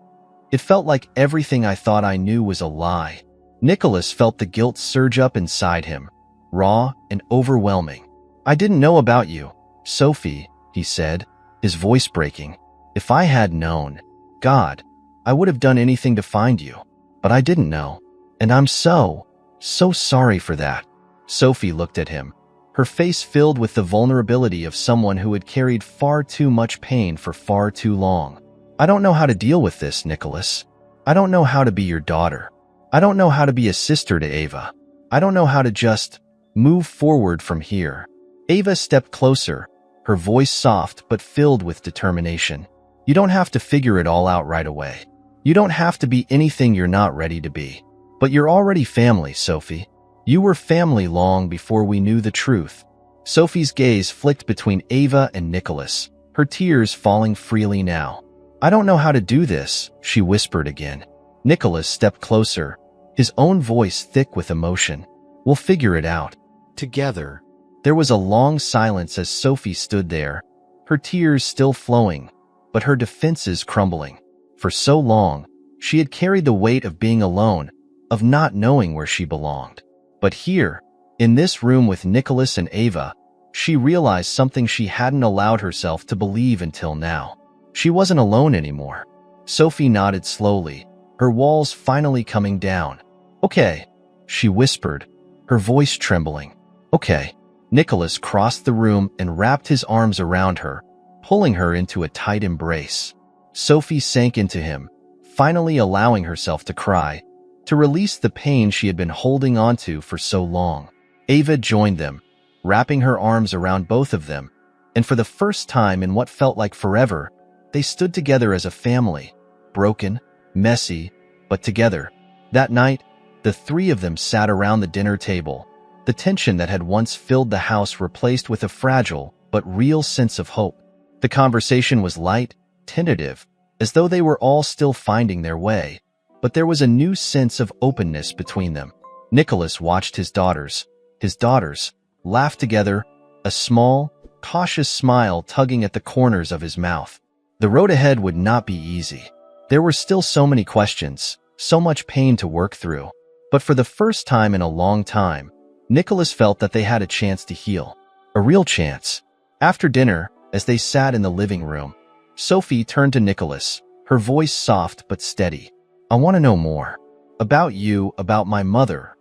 it felt like everything I thought I knew was a lie." Nicholas felt the guilt surge up inside him, raw and overwhelming. "I didn't know about you, Sophie," he said, his voice breaking. "If I had known, God, I would have done anything to find you. But I didn't know. And I'm so sorry for that." Sophie looked at him, her face filled with the vulnerability of someone who had carried far too much pain for far too long. "I don't know how to deal with this, Nicholas. I don't know how to be your daughter. I don't know how to be a sister to Ava. I don't know how to just move forward from here." Ava stepped closer, her voice soft but filled with determination. "You don't have to figure it all out right away. You don't have to be anything you're not ready to be. But you're already family, Sophie. You were family long before we knew the truth." Sophie's gaze flicked between Ava and Nicholas, her tears falling freely now. "I don't know how to do this," she whispered again. Nicholas stepped closer, his own voice thick with emotion. "We'll figure it out. Together." There was a long silence as Sophie stood there, her tears still flowing, but her defenses crumbling. For so long, she had carried the weight of being alone, of not knowing where she belonged. But here, in this room with Nicholas and Ava, she realized something she hadn't allowed herself to believe until now. She wasn't alone anymore. Sophie nodded slowly, her walls finally coming down. "Okay," she whispered, her voice trembling. "Okay." Nicholas crossed the room and wrapped his arms around her, pulling her into a tight embrace. Sophie sank into him, finally allowing herself to cry, to release the pain she had been holding onto for so long. Ava joined them, wrapping her arms around both of them, and for the first time in what felt like forever, they stood together as a family, broken, messy, but together. That night, the three of them sat around the dinner table, the tension that had once filled the house replaced with a fragile but real sense of hope. The conversation was light, tentative, as though they were all still finding their way, but there was a new sense of openness between them. Nicholas watched his daughters, laugh together, a small, cautious smile tugging at the corners of his mouth. The road ahead would not be easy. There were still so many questions, so much pain to work through. But for the first time in a long time, Nicholas felt that they had a chance to heal. A real chance. After dinner, as they sat in the living room, Sophie turned to Nicholas, her voice soft but steady. "I want to know more. About you, about my mother.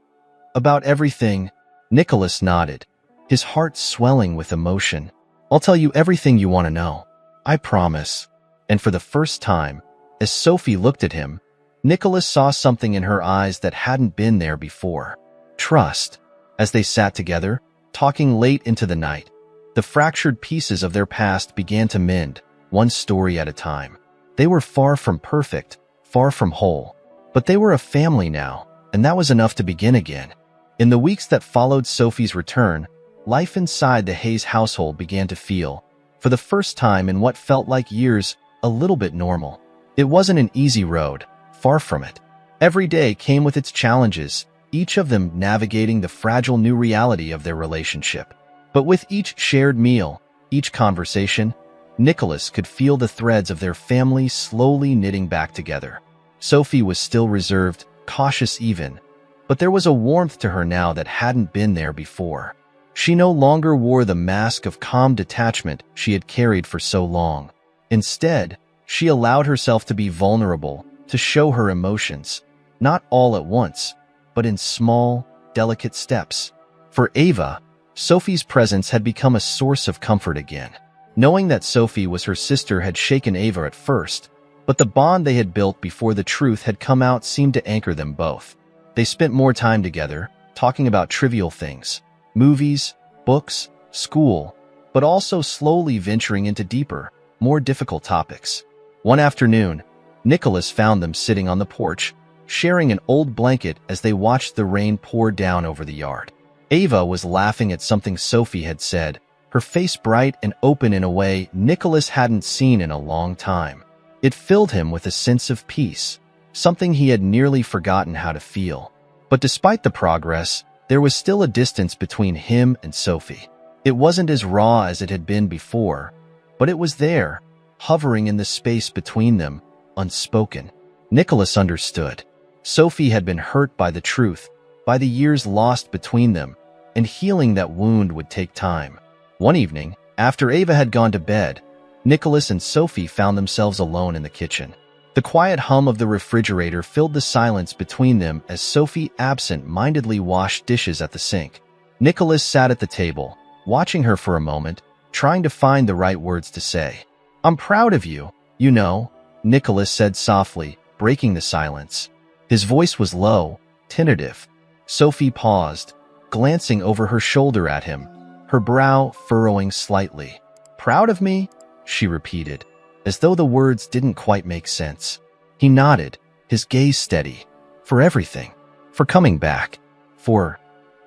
About everything." Nicholas nodded, his heart swelling with emotion. "I'll tell you everything you want to know. I promise." And for the first time, as Sophie looked at him, Nicholas saw something in her eyes that hadn't been there before. trust. As they sat together, talking late into the night, the fractured pieces of their past began to mend, one story at a time. They were far from perfect, far from whole, but they were a family now, and that was enough to begin again. In the weeks that followed Sophie's return, life inside the Hayes household began to feel, for the first time in what felt like years, a little bit normal. It wasn't an easy road, far from it. Every day came with its challenges, each of them navigating the fragile new reality of their relationship. But with each shared meal, each conversation, Nicholas could feel the threads of their family slowly knitting back together. Sophie was still reserved, cautious even, but there was a warmth to her now that hadn't been there before. She no longer wore the mask of calm detachment she had carried for so long. Instead, she allowed herself to be vulnerable, to show her emotions, not all at once, but in small, delicate steps. For Ava, Sophie's presence had become a source of comfort again. Knowing that Sophie was her sister had shaken Ava at first, but the bond they had built before the truth had come out seemed to anchor them both. They spent more time together, talking about trivial things, movies, books, school, but also slowly venturing into deeper, more difficult topics. One afternoon, Nicholas found them sitting on the porch, sharing an old blanket as they watched the rain pour down over the yard. Ava was laughing at something Sophie had said, her face bright and open in a way Nicholas hadn't seen in a long time. It filled him with a sense of peace, something he had nearly forgotten how to feel. But despite the progress, there was still a distance between him and Sophie. It wasn't as raw as it had been before, but it was there, hovering in the space between them, unspoken. Nicholas understood. Sophie had been hurt by the truth, by the years lost between them, and healing that wound would take time. One evening, after Ava had gone to bed, Nicholas and Sophie found themselves alone in the kitchen. The quiet hum of the refrigerator filled the silence between them as Sophie absent-mindedly washed dishes at the sink. Nicholas sat at the table, watching her for a moment, trying to find the right words to say. "I'm proud of you, you know," Nicholas said softly, breaking the silence. His voice was low, tentative. Sophie paused, glancing over her shoulder at him, her brow furrowing slightly. "Proud of me?" she repeated, as though the words didn't quite make sense. He nodded, his gaze steady. "For everything. For coming back. For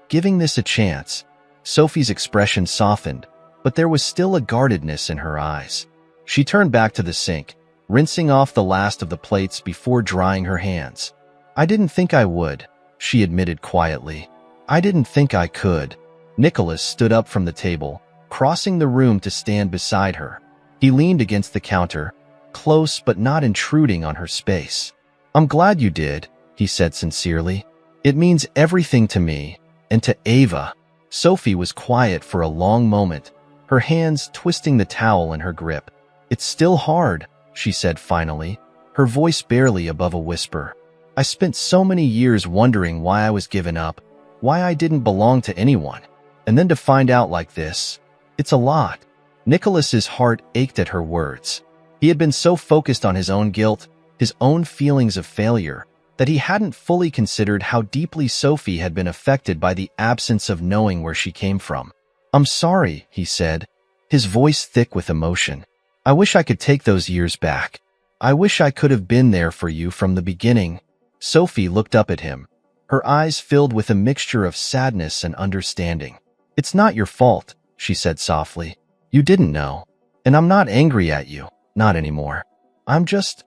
giving this a chance." Sophie's expression softened, but there was still a guardedness in her eyes. She turned back to the sink, rinsing off the last of the plates before drying her hands. "I didn't think I would," she admitted quietly. "I didn't think I could." Nicholas stood up from the table, crossing the room to stand beside her. He leaned against the counter, close but not intruding on her space. "I'm glad you did," he said sincerely. "It means everything to me, and to Ava." Sophie was quiet for a long moment, her hands twisting the towel in her grip. "It's still hard," she said finally, her voice barely above a whisper. "I spent so many years wondering why I was given up, why I didn't belong to anyone. And then to find out like this, it's a lot." Nicholas's heart ached at her words. He had been so focused on his own guilt, his own feelings of failure, that he hadn't fully considered how deeply Sophie had been affected by the absence of knowing where she came from. "I'm sorry," he said, his voice thick with emotion. "I wish I could take those years back. I wish I could have been there for you from the beginning." Sophie looked up at him, her eyes filled with a mixture of sadness and understanding. "It's not your fault," she said softly. "You didn't know. And I'm not angry at you, not anymore. I'm just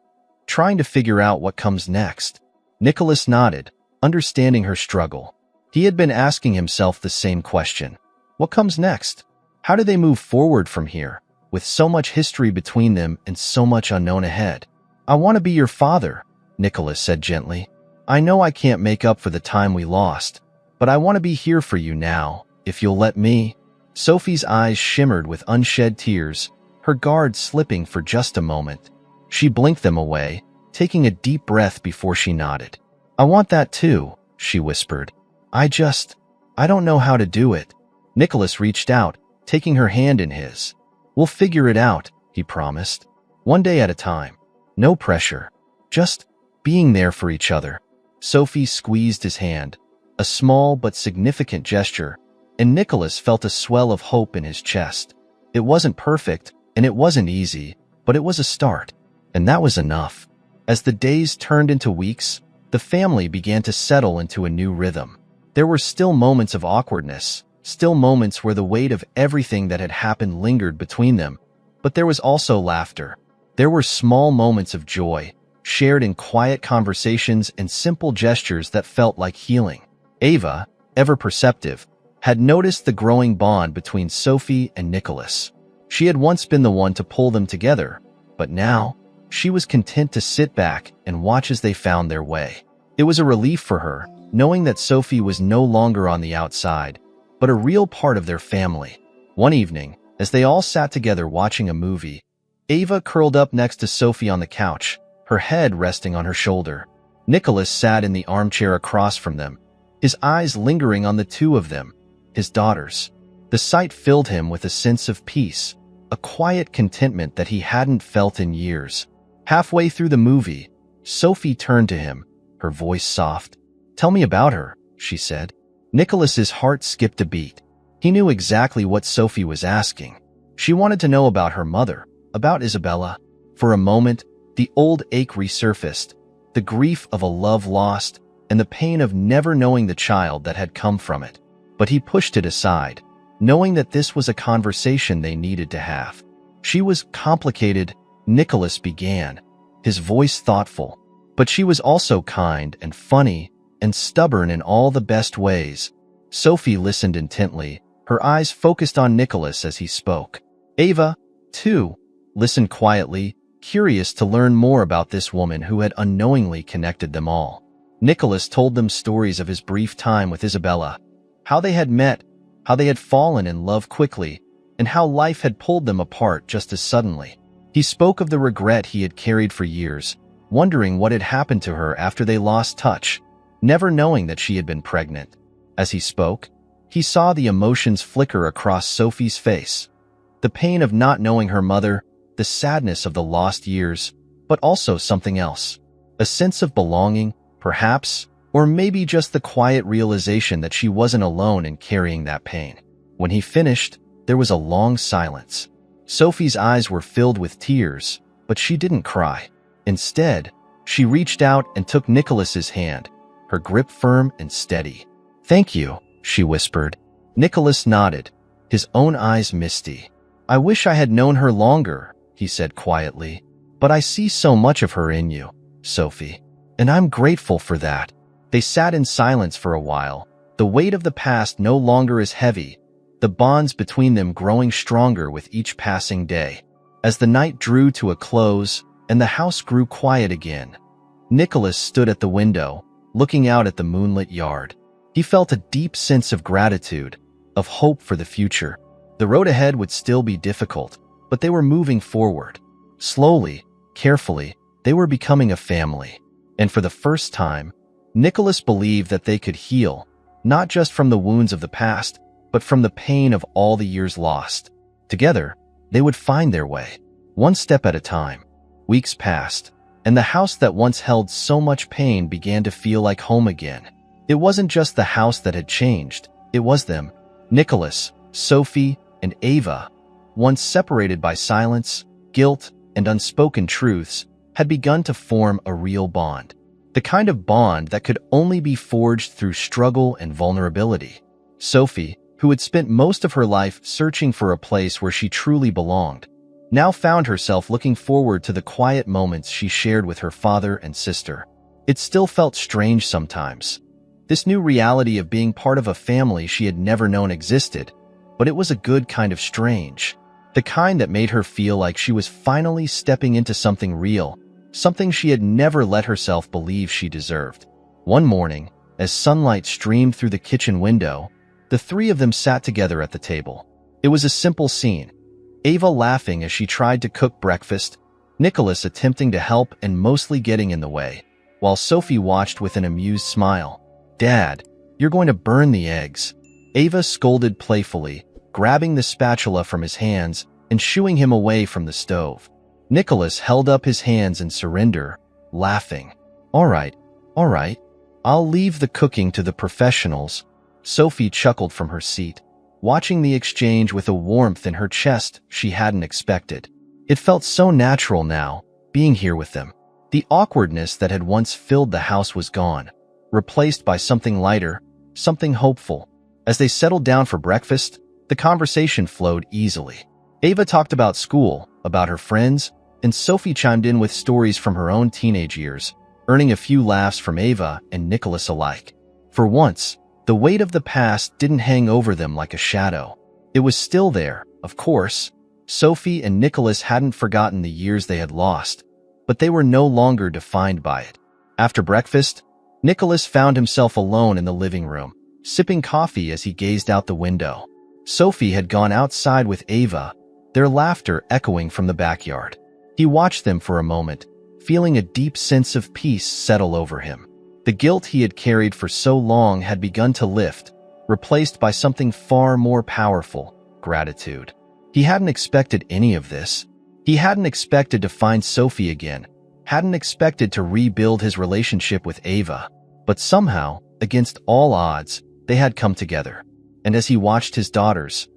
trying to figure out what comes next." Nicholas nodded, understanding her struggle. He had been asking himself the same question. What comes next? How do they move forward from here, with so much history between them and so much unknown ahead? "I want to be your father," Nicholas said gently. "I know I can't make up for the time we lost, but I want to be here for you now, if you'll let me." Sophie's eyes shimmered with unshed tears, her guard slipping for just a moment. She blinked them away, taking a deep breath before she nodded. "I want that too," she whispered. I don't know how to do it." Nicholas reached out, taking her hand in his. "We'll figure it out," he promised. "One day at a time. No pressure. Just being there for each other." Sophie squeezed his hand, a small but significant gesture, and Nicholas felt a swell of hope in his chest. It wasn't perfect, and it wasn't easy, but it was a start, and that was enough. As the days turned into weeks, the family began to settle into a new rhythm. There were still moments of awkwardness, still moments where the weight of everything that had happened lingered between them, but there was also laughter. There were small moments of joy, shared in quiet conversations and simple gestures that felt like healing. Ava, ever perceptive, had noticed the growing bond between Sophie and Nicholas. She had once been the one to pull them together, but now she was content to sit back and watch as they found their way. It was a relief for her, knowing that Sophie was no longer on the outside, but a real part of their family. One evening, as they all sat together watching a movie, Ava curled up next to Sophie on the couch, her head resting on her shoulder. Nicholas sat in the armchair across from them, his eyes lingering on the two of them, his daughters. The sight filled him with a sense of peace, a quiet contentment that he hadn't felt in years. Halfway through the movie, Sophie turned to him, her voice soft. "Tell me about her," she said. Nicholas's heart skipped a beat. He knew exactly what Sophie was asking. She wanted to know about her mother, about Isabella. For a moment, the old ache resurfaced, the grief of a love lost, and the pain of never knowing the child that had come from it. But he pushed it aside, knowing that this was a conversation they needed to have. "She was complicated," Nicholas began, his voice thoughtful, "but she was also kind and funny and stubborn in all the best ways." Sophie listened intently, her eyes focused on Nicholas as he spoke. Ava, too, listened quietly, curious to learn more about this woman who had unknowingly connected them all. Nicholas told them stories of his brief time with Isabella, how they had met, how they had fallen in love quickly, and how life had pulled them apart just as suddenly. He spoke of the regret he had carried for years, wondering what had happened to her after they lost touch, never knowing that she had been pregnant. As he spoke, he saw the emotions flicker across Sophie's face. The pain of not knowing her mother, the sadness of the lost years, but also something else. A sense of belonging, perhaps, or maybe just the quiet realization that she wasn't alone in carrying that pain. When he finished, there was a long silence. Sophie's eyes were filled with tears, but she didn't cry. Instead, she reached out and took Nicholas's hand, her grip firm and steady. "Thank you," she whispered. Nicholas nodded, his own eyes misty. "I wish I had known her longer," he said quietly. "But I see so much of her in you, Sophie, and I'm grateful for that." They sat in silence for a while, the weight of the past no longer as heavy, the bonds between them growing stronger with each passing day. As the night drew to a close and the house grew quiet again, Nicholas stood at the window, looking out at the moonlit yard. He felt a deep sense of gratitude, of hope for the future. The road ahead would still be difficult, but they were moving forward. Slowly, carefully, they were becoming a family. And for the first time, Nicholas believed that they could heal, not just from the wounds of the past, but from the pain of all the years lost. Together, they would find their way, one step at a time. Weeks passed, and the house that once held so much pain began to feel like home again. It wasn't just the house that had changed, it was them. Nicholas, Sophie, and Ava, once separated by silence, guilt, and unspoken truths, had begun to form a real bond. The kind of bond that could only be forged through struggle and vulnerability. Sophie, who had spent most of her life searching for a place where she truly belonged, now found herself looking forward to the quiet moments she shared with her father and sister. It still felt strange sometimes, this new reality of being part of a family she had never known existed, but it was a good kind of strange, the kind that made her feel like she was finally stepping into something real, something she had never let herself believe she deserved. One morning, as sunlight streamed through the kitchen window, the three of them sat together at the table. It was a simple scene. Ava laughing as she tried to cook breakfast, Nicholas attempting to help and mostly getting in the way, while Sophie watched with an amused smile. "Dad, you're going to burn the eggs," Ava scolded playfully, grabbing the spatula from his hands and shooing him away from the stove. Nicholas held up his hands in surrender, laughing. All right, I'll leave the cooking to the professionals. Sophie chuckled from her seat, watching the exchange with a warmth in her chest she hadn't expected. It felt so natural now, being here with them. The awkwardness that had once filled the house was gone, replaced by something lighter, something hopeful. As they settled down for breakfast, the conversation flowed easily. Ava talked about school, about her friends, and Sophie chimed in with stories from her own teenage years, earning a few laughs from Ava and Nicholas alike. For once, the weight of the past didn't hang over them like a shadow. It was still there, of course. Sophie and Nicholas hadn't forgotten the years they had lost, but they were no longer defined by it. After breakfast, Nicholas found himself alone in the living room, sipping coffee as he gazed out the window. Sophie had gone outside with Ava, their laughter echoing from the backyard. He watched them for a moment, feeling a deep sense of peace settle over him. The guilt he had carried for so long had begun to lift, replaced by something far more powerful: gratitude. He hadn't expected any of this. He hadn't expected to find Sophie again, hadn't expected to rebuild his relationship with Ava. But somehow, against all odds, they had come together. And as he watched his daughters,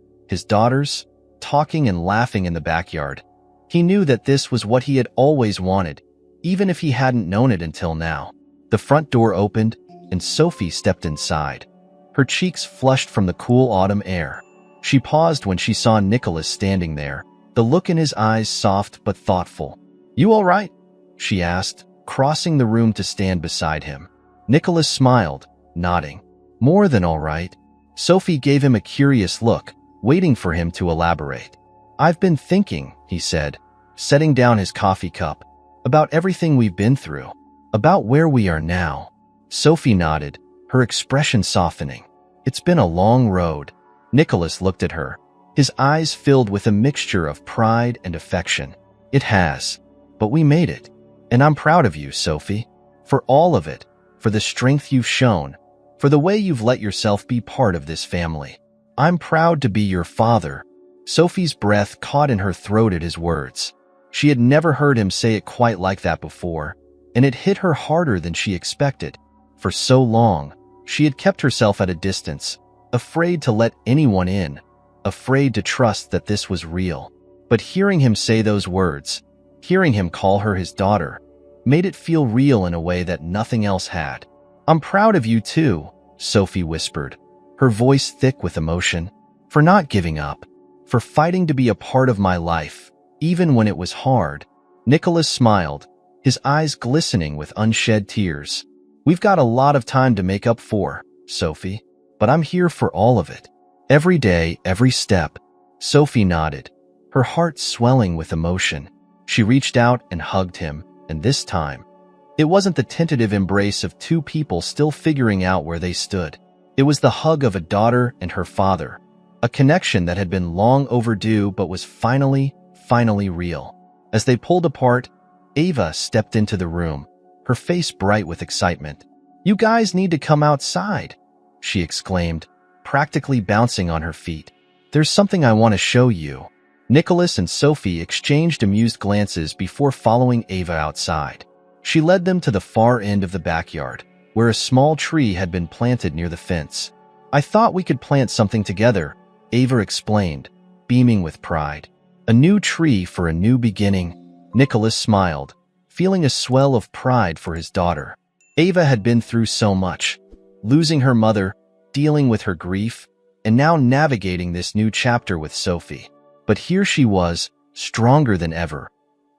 talking and laughing in the backyard, he knew that this was what he had always wanted, even if he hadn't known it until now. The front door opened, and Sophie stepped inside. Her cheeks flushed from the cool autumn air. She paused when she saw Nicholas standing there, the look in his eyes soft but thoughtful. "You all right?" she asked, crossing the room to stand beside him. Nicholas smiled, nodding. "More than all right." Sophie gave him a curious look, waiting for him to elaborate. "I've been thinking," he said, setting down his coffee cup, "about everything we've been through, about where we are now." Sophie nodded, her expression softening. "It's been a long road." Nicholas looked at her, his eyes filled with a mixture of pride and affection. "It has. But we made it. And I'm proud of you, Sophie. For all of it. For the strength you've shown. For the way you've let yourself be part of this family. I'm proud to be your father." Sophie's breath caught in her throat at his words. She had never heard him say it quite like that before, and it hit her harder than she expected. For so long, she had kept herself at a distance, afraid to let anyone in, afraid to trust that this was real. But hearing him say those words, hearing him call her his daughter, made it feel real in a way that nothing else had. "I'm proud of you too," Sophie whispered, her voice thick with emotion, "for not giving up, for fighting to be a part of my life, even when it was hard." Nicholas smiled, his eyes glistening with unshed tears. "We've got a lot of time to make up for, Sophie, but I'm here for all of it. Every day, every step." Sophie nodded, her heart swelling with emotion. She reached out and hugged him, and this time, it wasn't the tentative embrace of two people still figuring out where they stood. It was the hug of a daughter and her father, a connection that had been long overdue but was finally real. As they pulled apart, Ava stepped into the room, her face bright with excitement. "You guys need to come outside," she exclaimed, practically bouncing on her feet. "There's something I want to show you." Nicholas and Sophie exchanged amused glances before following Ava outside. She led them to the far end of the backyard, where a small tree had been planted near the fence. "I thought we could plant something together," Ava explained, beaming with pride. "A new tree for a new beginning." Nicholas smiled, feeling a swell of pride for his daughter. Ava had been through so much, losing her mother, dealing with her grief, and now navigating this new chapter with Sophie. But here she was, stronger than ever,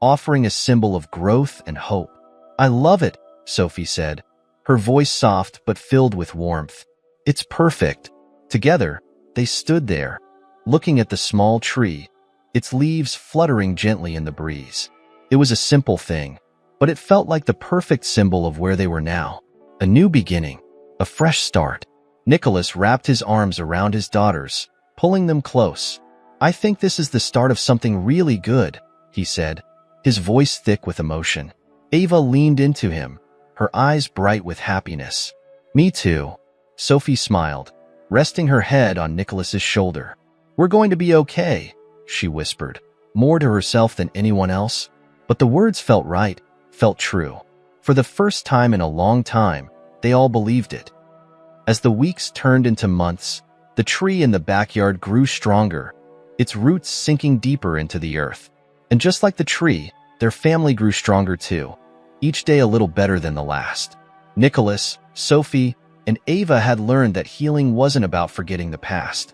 offering a symbol of growth and hope. "I love it," Sophie said, her voice soft but filled with warmth. "It's perfect." Together, they stood there, looking at the small tree, its leaves fluttering gently in the breeze. It was a simple thing, but it felt like the perfect symbol of where they were now. A new beginning, a fresh start. Nicholas wrapped his arms around his daughters, pulling them close. "I think this is the start of something really good," he said, his voice thick with emotion. Ava leaned into him, her eyes bright with happiness. "Me too." Sophie smiled, resting her head on Nicholas's shoulder. "We're going to be okay," she whispered, more to herself than anyone else. But the words felt right, felt true. For the first time in a long time, they all believed it. As the weeks turned into months, the tree in the backyard grew stronger, its roots sinking deeper into the earth. And just like the tree, their family grew stronger too, each day a little better than the last. Nicholas, Sophie, and Ava had learned that healing wasn't about forgetting the past.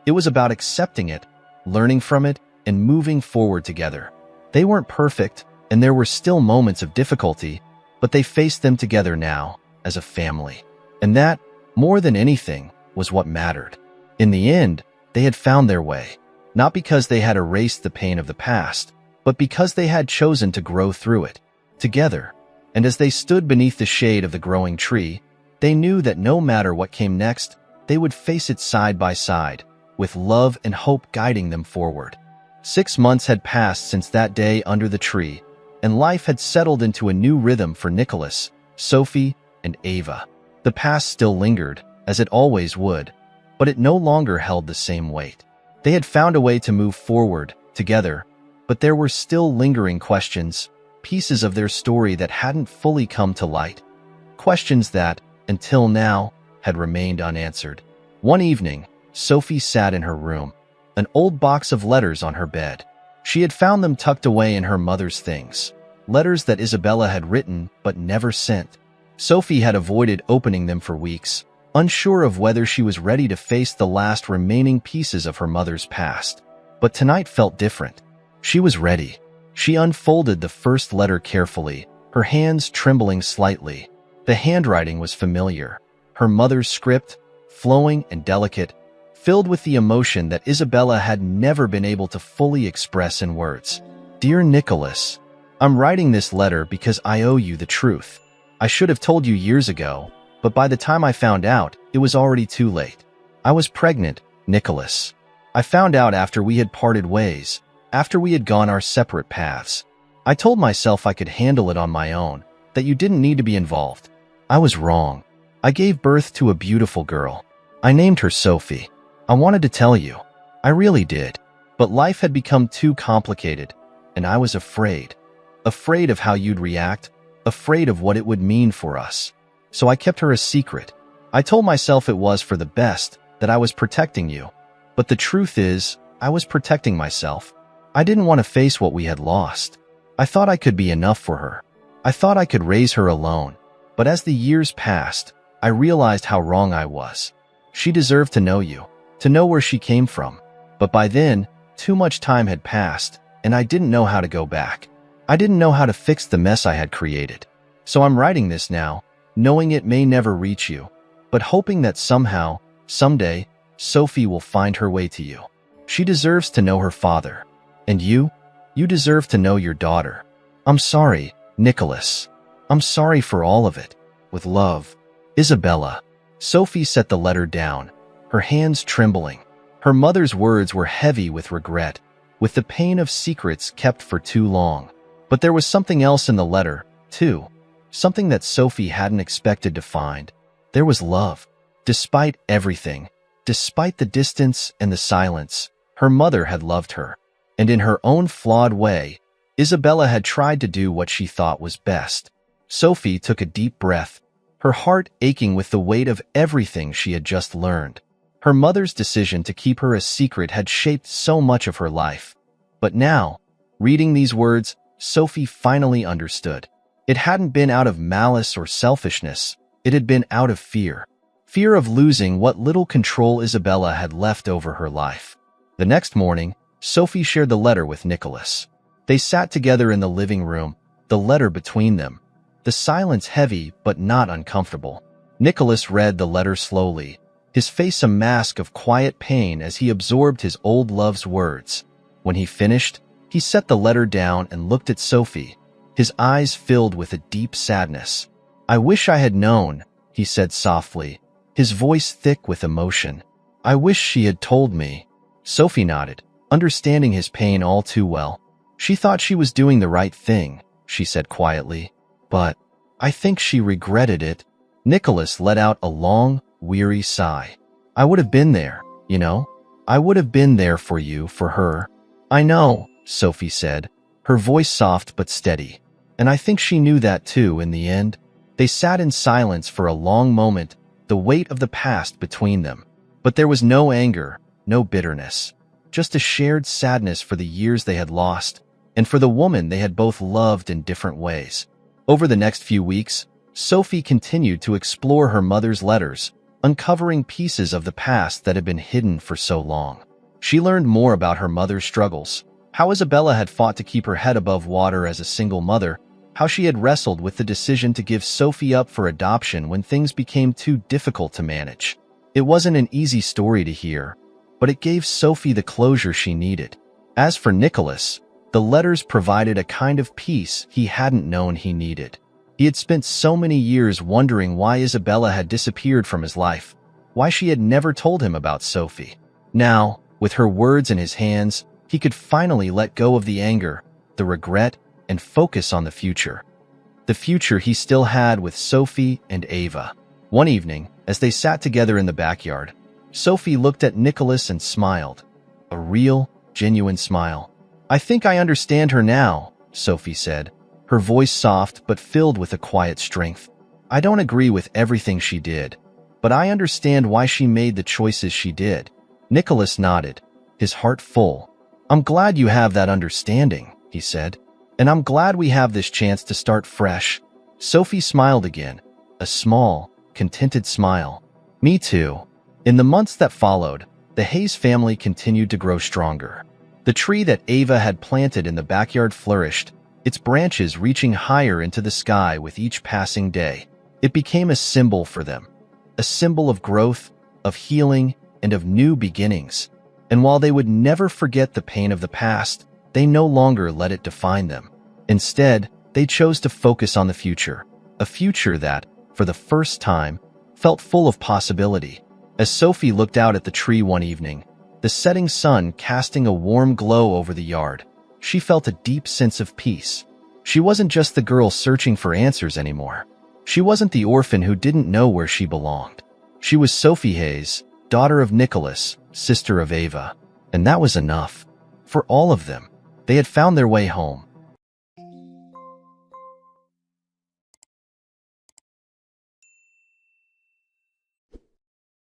It was about accepting it, learning from it, and moving forward together. They weren't perfect, and there were still moments of difficulty, but they faced them together now, as a family. And that, more than anything, was what mattered. In the end, they had found their way, not because they had erased the pain of the past, but because they had chosen to grow through it, together. And as they stood beneath the shade of the growing tree, they knew that no matter what came next, they would face it side by side, with love and hope guiding them forward. 6 months had passed since that day under the tree, and life had settled into a new rhythm for Nicholas, Sophie, and Ava. The past still lingered, as it always would, but it no longer held the same weight. They had found a way to move forward, together, but there were still lingering questions, pieces of their story that hadn't fully come to light. Questions that, until now, had remained unanswered. One evening, Sophie sat in her room, an old box of letters on her bed. She had found them tucked away in her mother's things, letters that Isabella had written but never sent. Sophie had avoided opening them for weeks, unsure of whether she was ready to face the last remaining pieces of her mother's past. But tonight felt different. She was ready. She unfolded the first letter carefully, her hands trembling slightly. The handwriting was familiar, her mother's script, flowing and delicate, filled with the emotion that Isabella had never been able to fully express in words. Dear Nicholas, I'm writing this letter because I owe you the truth. I should have told you years ago, but by the time I found out, it was already too late. I was pregnant, Nicholas. I found out after we had parted ways, after we had gone our separate paths. I told myself I could handle it on my own, that you didn't need to be involved. I was wrong. I gave birth to a beautiful girl. I named her Sophie. I wanted to tell you. I really did. But life had become too complicated, and I was afraid. Afraid of how you'd react, afraid of what it would mean for us. So I kept her a secret. I told myself it was for the best, that I was protecting you. But the truth is, I was protecting myself. I didn't want to face what we had lost. I thought I could be enough for her. I thought I could raise her alone. But as the years passed, I realized how wrong I was. She deserved to know you, to know where she came from. But by then, too much time had passed, and I didn't know how to go back. I didn't know how to fix the mess I had created. So I'm writing this now, knowing it may never reach you, but hoping that somehow, someday, Sophie will find her way to you. She deserves to know her father. And you deserve to know your daughter. I'm sorry, Nicholas. I'm sorry for all of it. With love, Isabella. Sophie set the letter down, her hands trembling. Her mother's words were heavy with regret, with the pain of secrets kept for too long. But there was something else in the letter, too. Something that Sophie hadn't expected to find. There was love. Despite everything, despite the distance and the silence, her mother had loved her. And in her own flawed way, Isabella had tried to do what she thought was best. Sophie took a deep breath, her heart aching with the weight of everything she had just learned. Her mother's decision to keep her a secret had shaped so much of her life. But now, reading these words, Sophie finally understood. It hadn't been out of malice or selfishness, it had been out of fear. Fear of losing what little control Isabella had left over her life. The next morning, Sophie shared the letter with Nicholas. They sat together in the living room, the letter between them, the silence heavy but not uncomfortable. Nicholas read the letter slowly, his face a mask of quiet pain as he absorbed his old love's words. When he finished, he set the letter down and looked at Sophie, his eyes filled with a deep sadness. I wish I had known, he said softly, his voice thick with emotion. I wish she had told me. Sophie nodded, understanding his pain all too well. She thought she was doing the right thing, she said quietly. But I think she regretted it. Nicholas let out a long, weary sigh. I would have been there, you know? I would have been there for you, for her. I know, Sophie said, her voice soft but steady. And I think she knew that too in the end. They sat in silence for a long moment, the weight of the past between them. But there was no anger, no bitterness, just a shared sadness for the years they had lost, and for the woman they had both loved in different ways. Over the next few weeks, Sophie continued to explore her mother's letters, uncovering pieces of the past that had been hidden for so long. She learned more about her mother's struggles, how Isabella had fought to keep her head above water as a single mother, how she had wrestled with the decision to give Sophie up for adoption when things became too difficult to manage. It wasn't an easy story to hear, but it gave Sophie the closure she needed. As for Nicholas, the letters provided a kind of peace he hadn't known he needed. He had spent so many years wondering why Isabella had disappeared from his life, why she had never told him about Sophie. Now, with her words in his hands, he could finally let go of the anger, the regret, and focus on the future. The future he still had with Sophie and Ava. One evening, as they sat together in the backyard, Sophie looked at Nicholas and smiled. A real, genuine smile. "I think I understand her now," Sophie said, her voice soft but filled with a quiet strength. "I don't agree with everything she did, but I understand why she made the choices she did." Nicholas nodded, his heart full. "I'm glad you have that understanding," he said, "and I'm glad we have this chance to start fresh." Sophie smiled again, a small, contented smile. "Me too." In the months that followed, the Hayes family continued to grow stronger. The tree that Ava had planted in the backyard flourished, its branches reaching higher into the sky with each passing day. It became a symbol for them, a symbol of growth, of healing, and of new beginnings. And while they would never forget the pain of the past, they no longer let it define them. Instead, they chose to focus on the future, a future that, for the first time, felt full of possibility. As Sophie looked out at the tree one evening, the setting sun casting a warm glow over the yard, she felt a deep sense of peace. She wasn't just the girl searching for answers anymore. She wasn't the orphan who didn't know where she belonged. She was Sophie Hayes, daughter of Nicholas, sister of Ava. And that was enough. For all of them, they had found their way home.